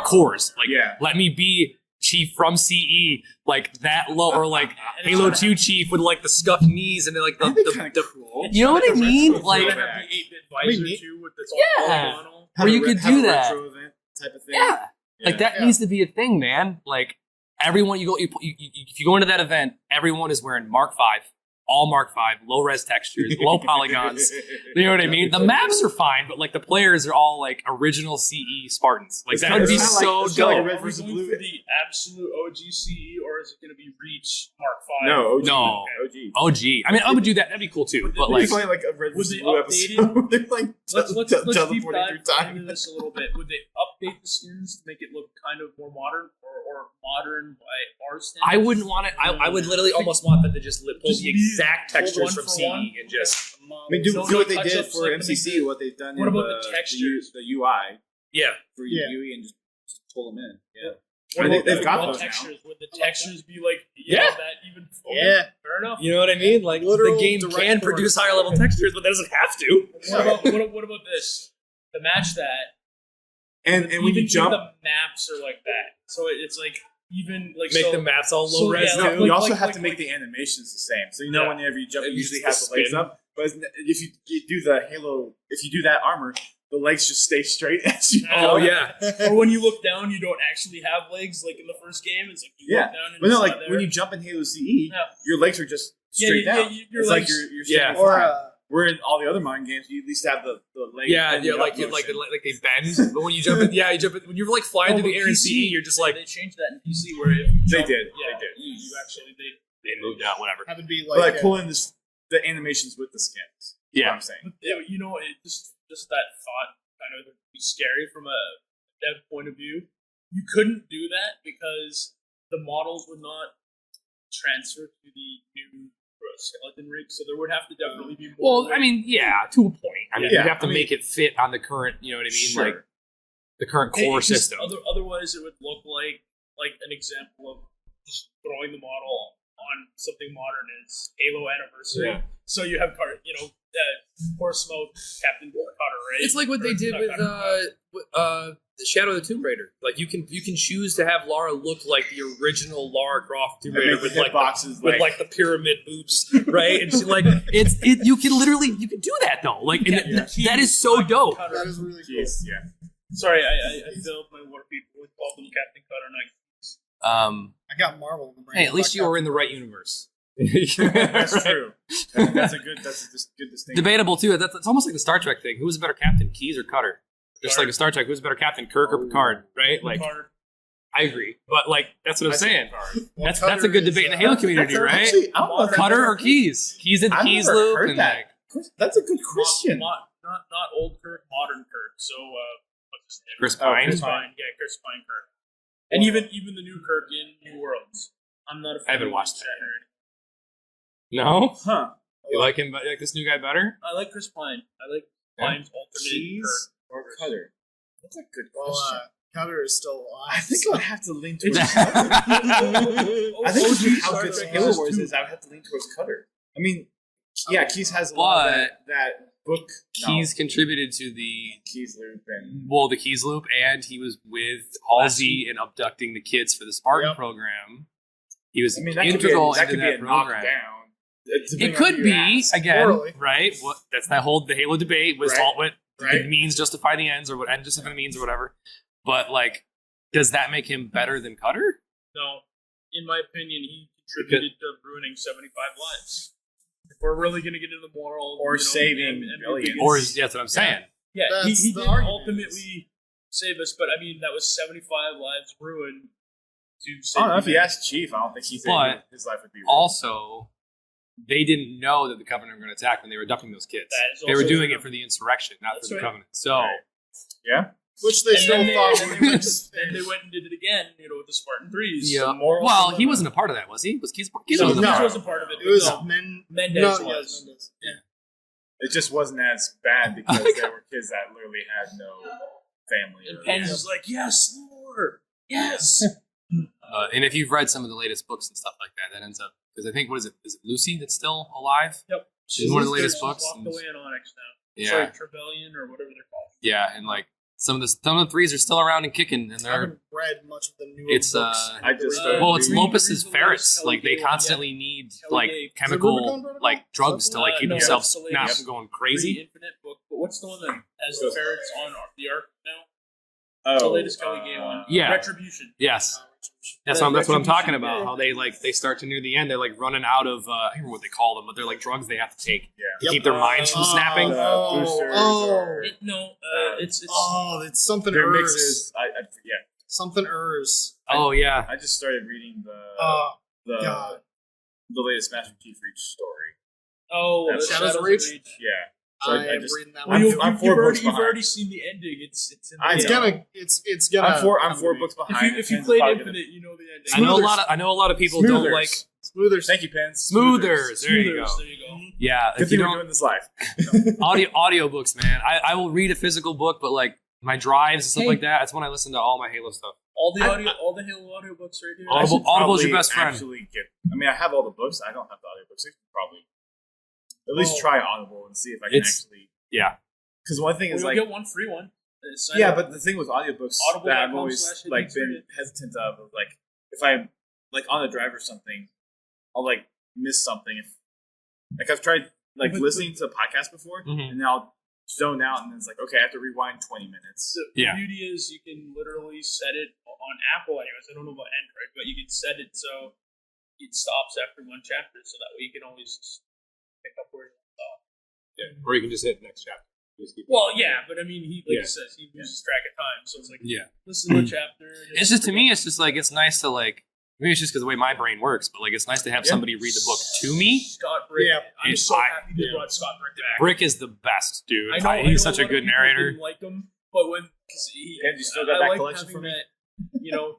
cores. Like let me be Chief from CE, like that low, or like Halo 2 Chief with like the scuffed knees and like That'd be the kind of cool. you know what I mean? retro Like They throwback. have the 8-bit visor neat. too, with this all Yeah. polygonal. where you could Have do a that. retro event type of thing. Yeah. Like that Yeah. needs to be a thing, man. Like everyone you if you go into that event, everyone is wearing Mark V, all Mark V, low res textures, low polygons. You know what I mean? The maps are fine, but like the players are all like original CE Spartans. Like It's that kinda- would be it's kinda so like- it's kinda like dope. a red Are we versus going blue. for the absolute OG CE, or is it going to be Reach Mark V? No, OG. No. OG. OG. I mean, I would do that. That'd be cool too. But like, It's like a red Was versus it blue updated? episode. They're like Let's deep teleporting dive through into time. this a little bit. Would they update the skins to make it look kind of more modern, or modern by our standards? I wouldn't want it. I would literally almost want them to just pull Just the leave exact pull textures one from for CE one? and just I mean, do No what they did touch-ups for like they MCC, did. what they've done What in about the textures? the UI yeah. for Yeah. UE, and just just pull them in. Yeah. What I think about they've got the those now. textures? Would the textures be like Yeah. that even? Yeah. Fair enough. You know what I mean? Like Literal the game direct can port. produce higher level textures, but that doesn't have to. What about this? To match that, And when you even jump, the maps are like that, so it's like even like Make so, the maps all so, low res yeah, too. you like- also like- have like- to make like- the animations the same. So you know, Yeah. whenever you jump, And you usually the have the legs spin. up. But if you do the Halo, if you do that armor, the legs just stay straight as you Oh, go. Oh yeah. or when you look down, you don't actually have legs like in the first game. It's like you Yeah. look down and But no, it's like not there. when you jump in Halo CE, Yeah. your legs are just straight down. your It's legs. like you're Yeah. standing Or flat. Where in all the other Mind games, you at least have the leg. Yeah, and yeah, the like up you like motion. they bend. But when you jump, you jump. When you're like flying Oh, through the but air in PC, CE, you're just like they changed that in PC where if you They jump, did, Yeah, they did. You actually they moved out, whatever. Have it be But like like, pulling the animations with the skins. Is Yeah. what I'm saying. Yeah, you know, it just that thought kind of would be scary from a dev point of view. You couldn't do that because the models would not transfer to the new skeleton rig, so there would have to definitely be more. Well, I mean, yeah, to a point. I mean, Yeah, you'd have to I mean- make it fit on the current, you know what I mean? Sure. Like the current core system. Otherwise, it would look like an example of just throwing the model on something modern as Halo Anniversary. Yeah. So you have Poor Smoke, Captain Cutter, right? It's like what they did Not with Cutter, the Shadow of the Tomb Raider. Like you can choose to have Lara look like the original Lara Croft Tomb And Raider make with the like hitboxes with like the pyramid boobs, right? And she like you can do that though. Like and that is so dope. Cutter. that is really cool. Jeez, yeah. Sorry, I failed my war people with called them Captain Cutter. I got Marvel in the brain. Hey, at least you were in the right universe. That's true. That's a good distinction. Debatable too. It's almost like the Star Trek thing. Who was a better captain, Keyes or Cutter? Just like a Star Trek, who's a better captain, Kirk or Picard? Right? Like, Picard. I agree, but like that's what I'm saying. Well, That's a Cutter good is, debate in the Halo community, That's right? actually- I don't know if I've Cutter ever- or Keyes? Keyes in the I've Keyes never loop, heard and that. like That's a good question. Not old Kirk, modern Kirk. So what's his name? Chris Oh, Pine. Chris Pine. Yeah, Chris Pine Kirk. And even the new Kirk in New Worlds. I'm not a fan. I haven't of watched that. No, Huh? you like him? Like this new guy better? I like Chris Pine. I like Yeah. Pine's alternate Keys or Cutter? That's a good Well, question. Cutter is still alive. I think I would have to lean towards It's- Cutter. Oh, I think OG with how Star good Trek Halo is Wars too. is, I would have to lean towards Cutter. I mean, yeah, Keys has a lot of that book. Keyes contributed to the Keys loop and the Keyes loop, and he was with Halsey and abducting the kids for the Spartan Yep. program. He was I mean, that integral could be into that a program. knockdown. It could be again, Totally. right? What that's that whole the Halo debate was Right. all what Right. the means justify the ends or what end justify the means or whatever. But like, does that make him better than Cutter? No, in my opinion, he contributed to ruining 75 lives. If we're really going to get into the moral, Or saving billions. Or is that's what I'm saying? yeah, That's he the did argument. ultimately save us, but I mean that was 75 lives ruined to save. I don't know if you humanity. ask Chief, I don't think he But said his life would be ruined. Also, they didn't know that the Covenant were going to attack when they were abducting those kids. That is They were also doing true. it for the insurrection, not That's for the right. Covenant. So, Right. Yeah. Which they still then thought they were went- just then they went and did it again, with the Spartan 3s. yeah. The moral Well, dilemma. he wasn't a part of that, was he? Was Keyes? Keyes No, wasn't a Keyes part. wasn't part of it. It was no. Mendez Mendez no, was. yes, Mendez. It just wasn't as bad because there were kids that literally had no family. And or- Penn's was like, yes, Lord, yes. And if you've read some of the latest books and stuff like that, that ends up because I think what is it? Is it Lucy that's still alive? Yep. She's one of the latest books. Walked away in Onyx now. Yeah, Sorry, Trevelyan or whatever they're called. yeah, and like some of the threes are still around and kicking, and I they're haven't read much of the newer it's books. I just started well, it's reading- Lopus's Read the ferrets. latest Like they Kelly constantly need Kelly like Gage. chemical Rubicon Protocol? like drugs to like keep No, themselves that's the not latest. from going Free crazy. Infinite book, but what's the one that has the ferrets on the arc now? Oh, the latest Kelly Gay one. Yeah. Retribution. Yes, that's Yeah, what I'm talking Retribution, about. yeah. How they start to near the end. They're like running out of I don't remember what they call them, but they're like drugs they have to take Yeah. to keep their minds from snapping. Boosters or- It's It's something Their Urs. mixes. I forget. Something Urs. Oh yeah, I just started reading Oh, the God. the latest Master Chief Reach story. Oh, Shadows of Reach? Yeah. So I I am just reading that Well, one. I'm 4 books you've behind. already seen the ending. It's in the I It's know. gonna. It's gonna. I'm four books behind. If you Penn's played probably Infinite, you know the ending. I know a lot of people don't Smoothers. like Smoothers. Thank you, Pence. smoothers. There you go. There you go. Yeah, Good if you thing we're don't doing this live. audiobooks, man. I will read a physical book, but like my drives and stuff like that. That's when I listen to all my Halo stuff. All the Halo audiobooks right here. Audible's your best friend. I have all the books. I don't have the audiobooks. I could probably at least try Audible and see if I can actually. Yeah. Because one thing is you'll like get one free one. but the thing with audiobooks that I've always like been hesitant of like if I'm like on a drive or something, I'll like miss something. If like I've tried like listening to a podcast before, and then I'll zone out, and then it's like okay, I have to rewind 20 minutes. The beauty is you can literally set it on Apple, anyways. I don't know about Android, but you can set it so it stops after one chapter, so that way you can always just pick up where you stop. Yeah, or you can just hit next chapter. Well, yeah, but I mean, he says he loses track of time, so it's like listen to a chapter. It's just to me, it's just like it's nice to like. Maybe it's just because the way my brain works, but like it's nice to have somebody read the book to me. Scott Brick, I'm so happy they brought Scott Brick back. Brick is the best, dude. He's such a good narrator. Didn't like him, but when you still got that collection for me. That,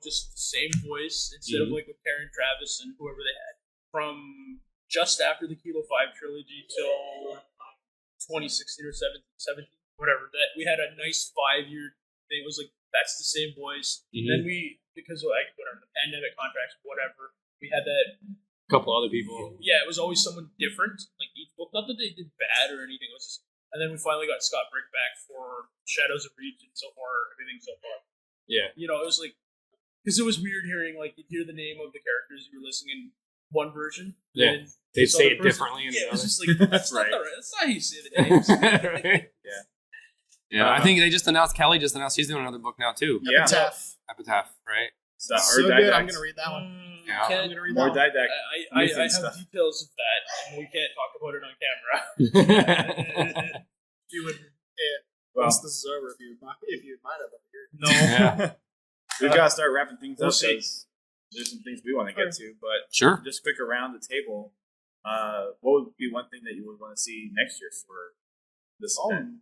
just the same voice instead of like with Karen Travis and whoever they had from just after the Kilo 5 trilogy till 2016 or 17, whatever. That we had a nice 5-year thing. It was like that's the same voice. Then we. Because of like whatever the pandemic contracts, whatever, we had that couple other people. Yeah, it was always someone different. Like each book, not that they did bad or anything. It was just, and then we finally got Scott Brick back for Shadows of Reach and so far everything so far. Yeah, it was like because it was weird hearing like you'd hear the name of the characters you were listening in one version. Yeah, they'd say it differently. Yeah, it was just like that's right. That's not how you say the names. Right? Yeah. Yeah, I think they just announced. Kelly just announced he's doing another book now too. Yeah. Epitaph, right? So good. I'm gonna read that one. Yeah. I'm gonna read More that one. didactic. I have details of that, and we can't talk about it on camera. You would, once this is over, if you might have here. No. Yeah. We gotta start wrapping things up see. because there's some things we want to get to, but Sure. just quick around the table. What would be one thing that you would want to see next year for this event?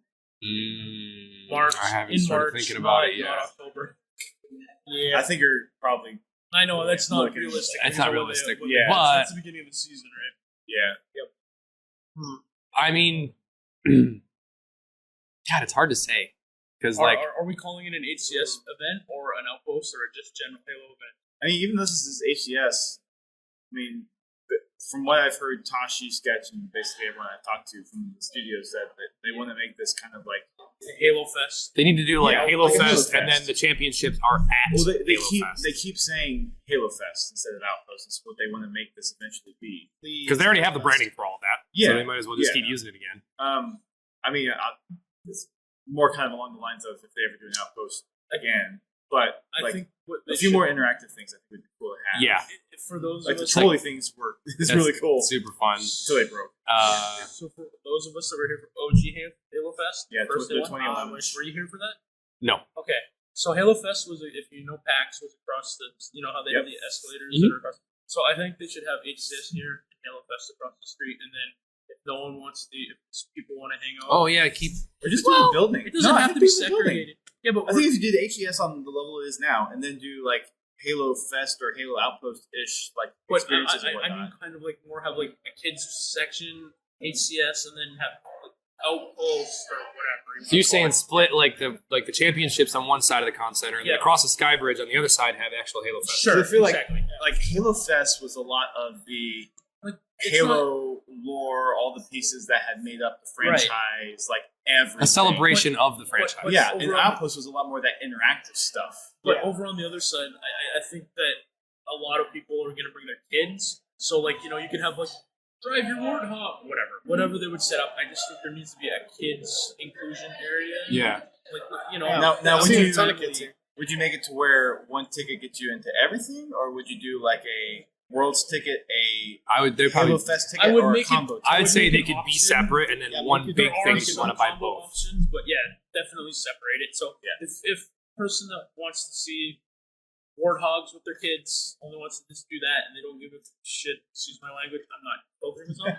March. I haven't in started March, thinking about it yet. not October. I think you're probably. I know that's not realistic. It's not realistic. Yeah. But that's the beginning of the season, right? Yeah. Yep. I mean, God, it's hard to say because Are we calling it an HCS event or an Outpost or just general Halo event? I mean, even though this is HCS, I mean, from what I've heard, Tashi, Sketch, and basically everyone I've talked to from the studio said that they want to make this kind of like Halo Fest. they need to do like Halo like a Fest, Halo and then Fest. the championships are at Well, they Halo keep Fest. they keep saying Halo Fest instead of Outpost. That's what they want to make this eventually be. Because they already have the branding for all that. Yeah. So they might as well just Yeah. keep using it again. I mean, it's more kind of along the lines of if they ever do an Outpost again, but I think a few more interactive things I think would be cool to have. Yeah. For those Like of the us, trolley things were it's That's really cool Super fun. until they broke. so for those of us that were here for OG Halo Fest, Yeah, first the one, 2011. were you here for that? No. Okay, so Halo Fest was, if you know PAX, was across the, how they have the escalators that are across. So I think they should have HCS here and Halo Fest across the street, and then if no one wants if people want to hang out, Oh yeah, keep. Or just do a building. it doesn't have to be segregated. Yeah, but I think if you did HES on the level it is now, and then do like Halo Fest or Halo Outpost ish like experiences and I whatnot. mean, kind of like more have like a kids section HCS, and then have like Outpost or whatever. So you're saying split like the championships on one side of the con center, and then Yeah. across the Sky Bridge on the other side have actual Halo Fest. So I feel like exactly. like Halo Fest was a lot of the Like, it's Halo lore, all the pieces that had made up the franchise, like everything. A celebration of the franchise. but- Yeah, over and on- Outpost was a lot more of that interactive stuff. But over on the other side, I think that a lot of people are going to bring their kids. So, like, you could have, like, drive your Warthog, whatever they would set up. I just think there needs to be a kids inclusion area. Yeah. Like, Now I've would seen you a ton of kids here. would you make it to where one ticket gets you into everything, or would you do like a Worlds ticket, a I would. They Halo probably. Fest ticket, I would or make a combo it- ticket? I would would say make they an could be option. separate, and then Yeah, one There big are thing some you want to buy combo both. options, but yeah, definitely separate it. So Yeah. if person that wants to see Warthogs with their kids only wants to just do that, and they don't give a shit. Excuse my language. I'm not filtering myself.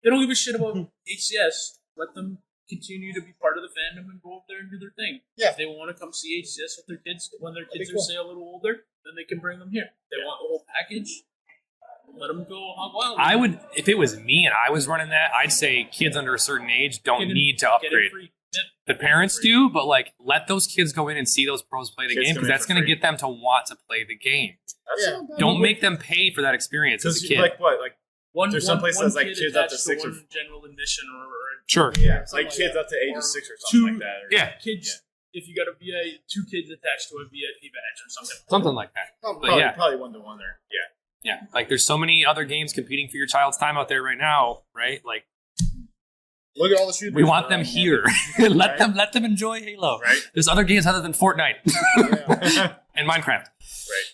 They don't give a shit about HCS. Let them continue to be part of the fandom and go up there and do their thing. Yeah. If they want to come see HCS with their kids when their kids That'd be are say a little older, then they can bring them here. They want the whole package. Let them go hog wild. I would, if it was me and I was running that, I'd say kids under a certain age don't Get it- need to Get it upgrade. free. the parents do, but like let those kids go in and see those pros play the Kids game come because in that's for going to free. get them to want to play the game. Yeah. Don't make them pay for that experience as a kid. Like what? Like One, There's some places one that's like kid kids up to attached 6 or- one general admission or Sure. yeah, Something like like kids that. up to age Or of 6 or two- something like that. Or, Yeah. kids. If you got a VA, 2 kids attached to a VIP badge or something. Something like that. Probably, yeah. probably 1-to-1 there. Yeah. Yeah. Like there's so many other games competing for your child's time out there right now, right? Like Look at all the shooters. we want them Right. here. let them enjoy Halo. Right. There's other games other than Fortnite Yeah. and Minecraft. Right.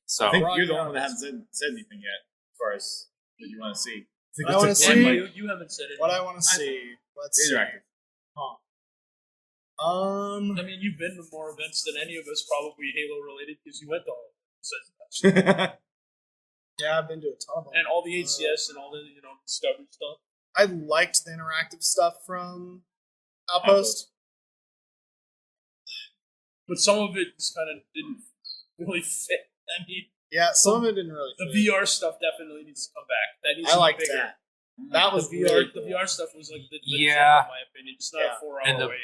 So I think Right. you're the only one that hasn't said anything yet as far as what you want to see. think I it's wanna a see- fun, You haven't said it. What I want to see. Let's see. interactive. I mean, you've been to more events than any of us, probably Halo related, because you went to all of them. Yeah, I've been to a ton of them. And all the HCS and all the Discovery stuff. I liked the interactive stuff from Outpost. But some of it just kind of didn't really fit. I mean, Yeah, some of it didn't really the fit. VR stuff definitely needs to come back. That needs I to liked be bigger. that. That was the VR. really The cool. VR stuff was like the Yeah. gem, in my opinion. It's not Yeah. a 4-hour And the- wait.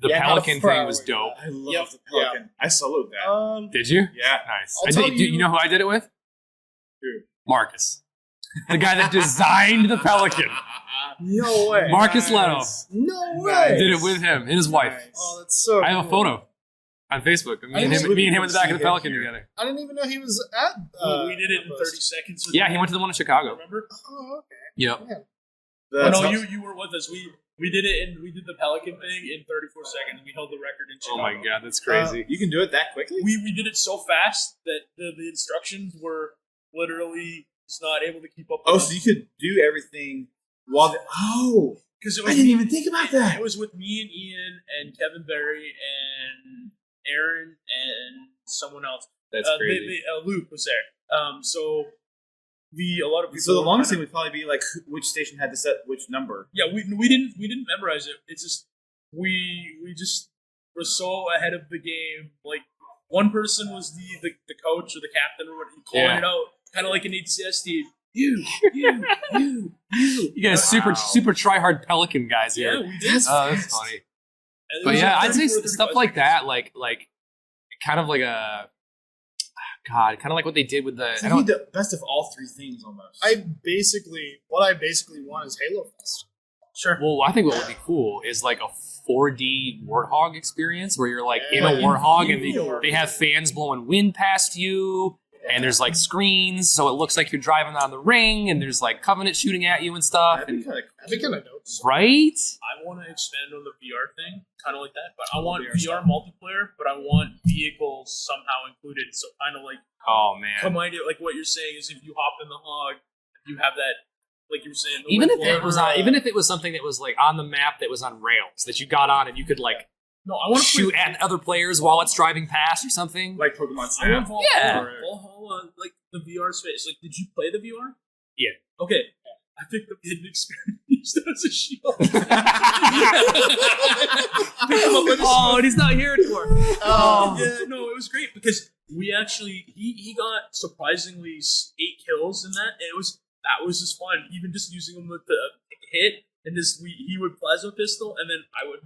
the Yeah, not a Pelican thing 4-hour was wait. dope. I love Yep. the Pelican. I soloed that. Did you? yeah. Nice. I'll I tell did, you- you know who I did it with? Who? Marcus. The guy that designed the Pelican. No way. Marcus Leto. No way. Nice. Did it with him and his wife. Nice. Oh, that's so I have a cool. photo on Facebook. Me I and just him, me and him wouldn't in the back of the see Pelican him here. together. I didn't even know he was at. We did it in Outpost. 30 seconds. With Yeah, he went to the one in Chicago. Remember? Oh, okay. Yep. Oh, That's no, not- you were with us. We did it and we did the Pelican thing in 34 seconds. We held the record in Oh Chicago. my god, that's crazy. You can do it that quickly? We did it so fast that the instructions were literally just not able to keep up. Oh, with so us. you could do everything while the... Oh! Because it I was didn't even think about that! It was with me and Ian and Kevin Berry and Aaron and someone else. That's crazy. Luke was there. So a lot of people. So the were longest thing kinda- would probably be like which station had to set which number. Yeah, we didn't memorize it. It's just we just were so ahead of the game. Like one person was the coach or the captain or whatever, calling Yeah. it out, kind of like an HCS team. You. You guys super try hard Pelican guys Yeah, here. we did. Oh, that's funny. And it But was yeah, like I'd say 34, stuff 35 like seconds. that, like kind of like a God, kind of like what they did with the. It's I like don't. the best of all three things almost. What I basically want is Halo Fest. Sure. Well, I think what would be cool is like a 4D Warthog experience where you're like in a Yeah. Warthog and they have fans blowing wind past you. And there's like screens, so it looks like you're driving on the ring, and there's like Covenant shooting at you and stuff. That'd be And, kind of That'd be kind of dope. right? I want to expand on the VR thing, kind of like that. But I want VR VR multiplayer, but I want vehicles somehow included. So kind of like Oh man. combine it, like what you're saying is if you hop in the hog, you have that, like you were saying. the Even if Red it Bull- was on, even if it was something that was like on the map that was on rails that you got on and you could like no, I want to shoot at other players while it's driving past or something. like Pokemon I want Snap. Valhalla, Yeah. Valhalla, like the VR space. Like, did you play the VR? Yeah. Okay. I picked up Hidden Experience used it as a shield. Oh, and he's not here anymore. Oh, yeah, no, it was great because we actually he got surprisingly 8 kills in that. And that was just fun. Even just using him with the hit and he would plasma pistol and then I would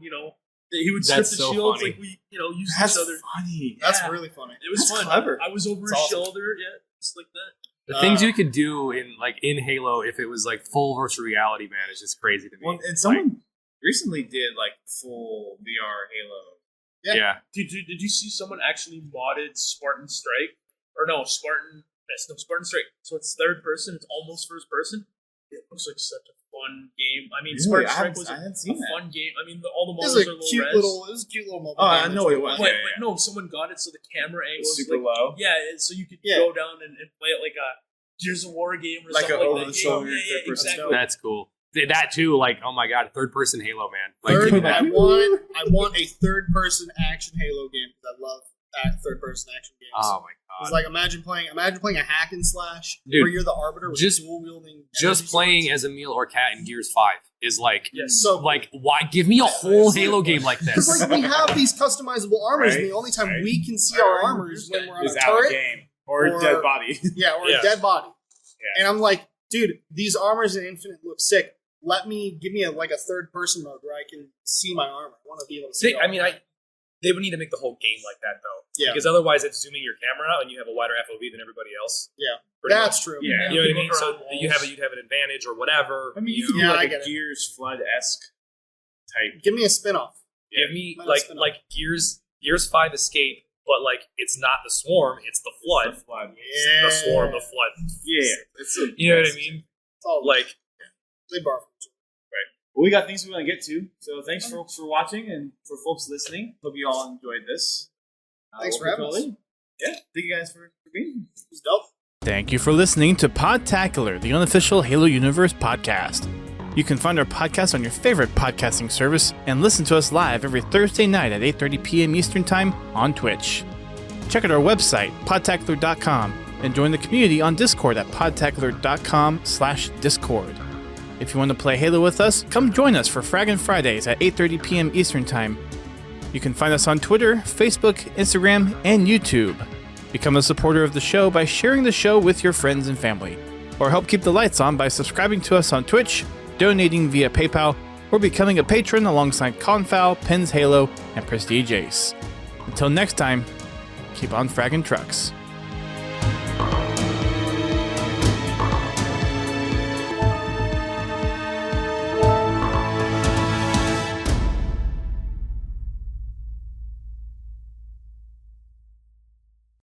he would strip That's the so shields funny. like we use That's each other. funny. That's Yeah. really funny. It was That's fun. clever. I was over It's his awesome. shoulder, yeah, just like that. The things you could do in Halo if it was like full virtual reality, man, is just crazy to me. Well, and someone recently did like full VR Halo. yeah. Did you see someone actually modded Spartan Strike? Or no, Spartan Strike. So it's third person. It's almost first person. It looks like such a fun game. I mean, Really? Spartan Strike was I a haven't seen that. fun game. I mean, all the It was models a are low cute res. little mobile. Oh, I game know that's it was. But, Yeah, but no, someone got it so the camera angle It's is super like, low. yeah, so you could Yeah. go down and play it like a Gears of War game or Like something a like over that. the shoulder yeah, third person exactly. That's cool. That too, like, oh my god, third person Halo, man. Like, Third, give me that. I want a third person action Halo game because I love third person action games. Oh my It's god. like imagine playing a hack and slash Dude, where you're the arbiter with just- dual wielding. Just playing as Emil or Cat in Gears 5 is like, Yes. So like, why? Give me a whole Halo game like because this. like we have these customizable armors, and Right, the only time right. we can see our armors is when we're on Is a out of turret, game or or- dead body. yeah, or Yeah. a dead body. Yeah. And I'm like, dude, these armors in Infinite look sick. give me like a third person mode where I can see my armor. I want to be able to see. They would need to make the whole game like that though. Yeah. Because otherwise, it's zooming your camera out and you have a wider FOV than everybody else. Yeah, Pretty that's much. true. Yeah. You know what I mean? So you'd have an advantage or whatever. I mean, you can Yeah, do I like get a it. Gears Flood-esque type. Give me a spin-off. Give me Let us spin like Gears 5 Escape, but like it's not the Swarm, it's the Flood. The Flood. The Swarm, the Flood. Yeah. You know what I mean? Oh, Like, they barf. Well, we got things we want to get to. So thanks, folks, for watching and for folks listening. Hope you all enjoyed this. Thanks for having us. Yeah. Thank you guys for being here. It's dope. Thank you for listening to Podtacular, the unofficial Halo Universe podcast. You can find our podcast on your favorite podcasting service and listen to us live every Thursday night at 8:30 p.m. Eastern Time on Twitch. Check out our website, podtacular.com, and join the community on Discord at podtacular.com/discord. If you want to play Halo with us, come join us for Fraggin' Fridays at 8:30 p.m. Eastern Time. You can find us on Twitter, Facebook, Instagram, and YouTube. Become a supporter of the show by sharing the show with your friends and family. Or help keep the lights on by subscribing to us on Twitch, donating via PayPal, or becoming a patron alongside Confal, Pens Halo, and Prestige Ace. Until next time, keep on fragging trucks.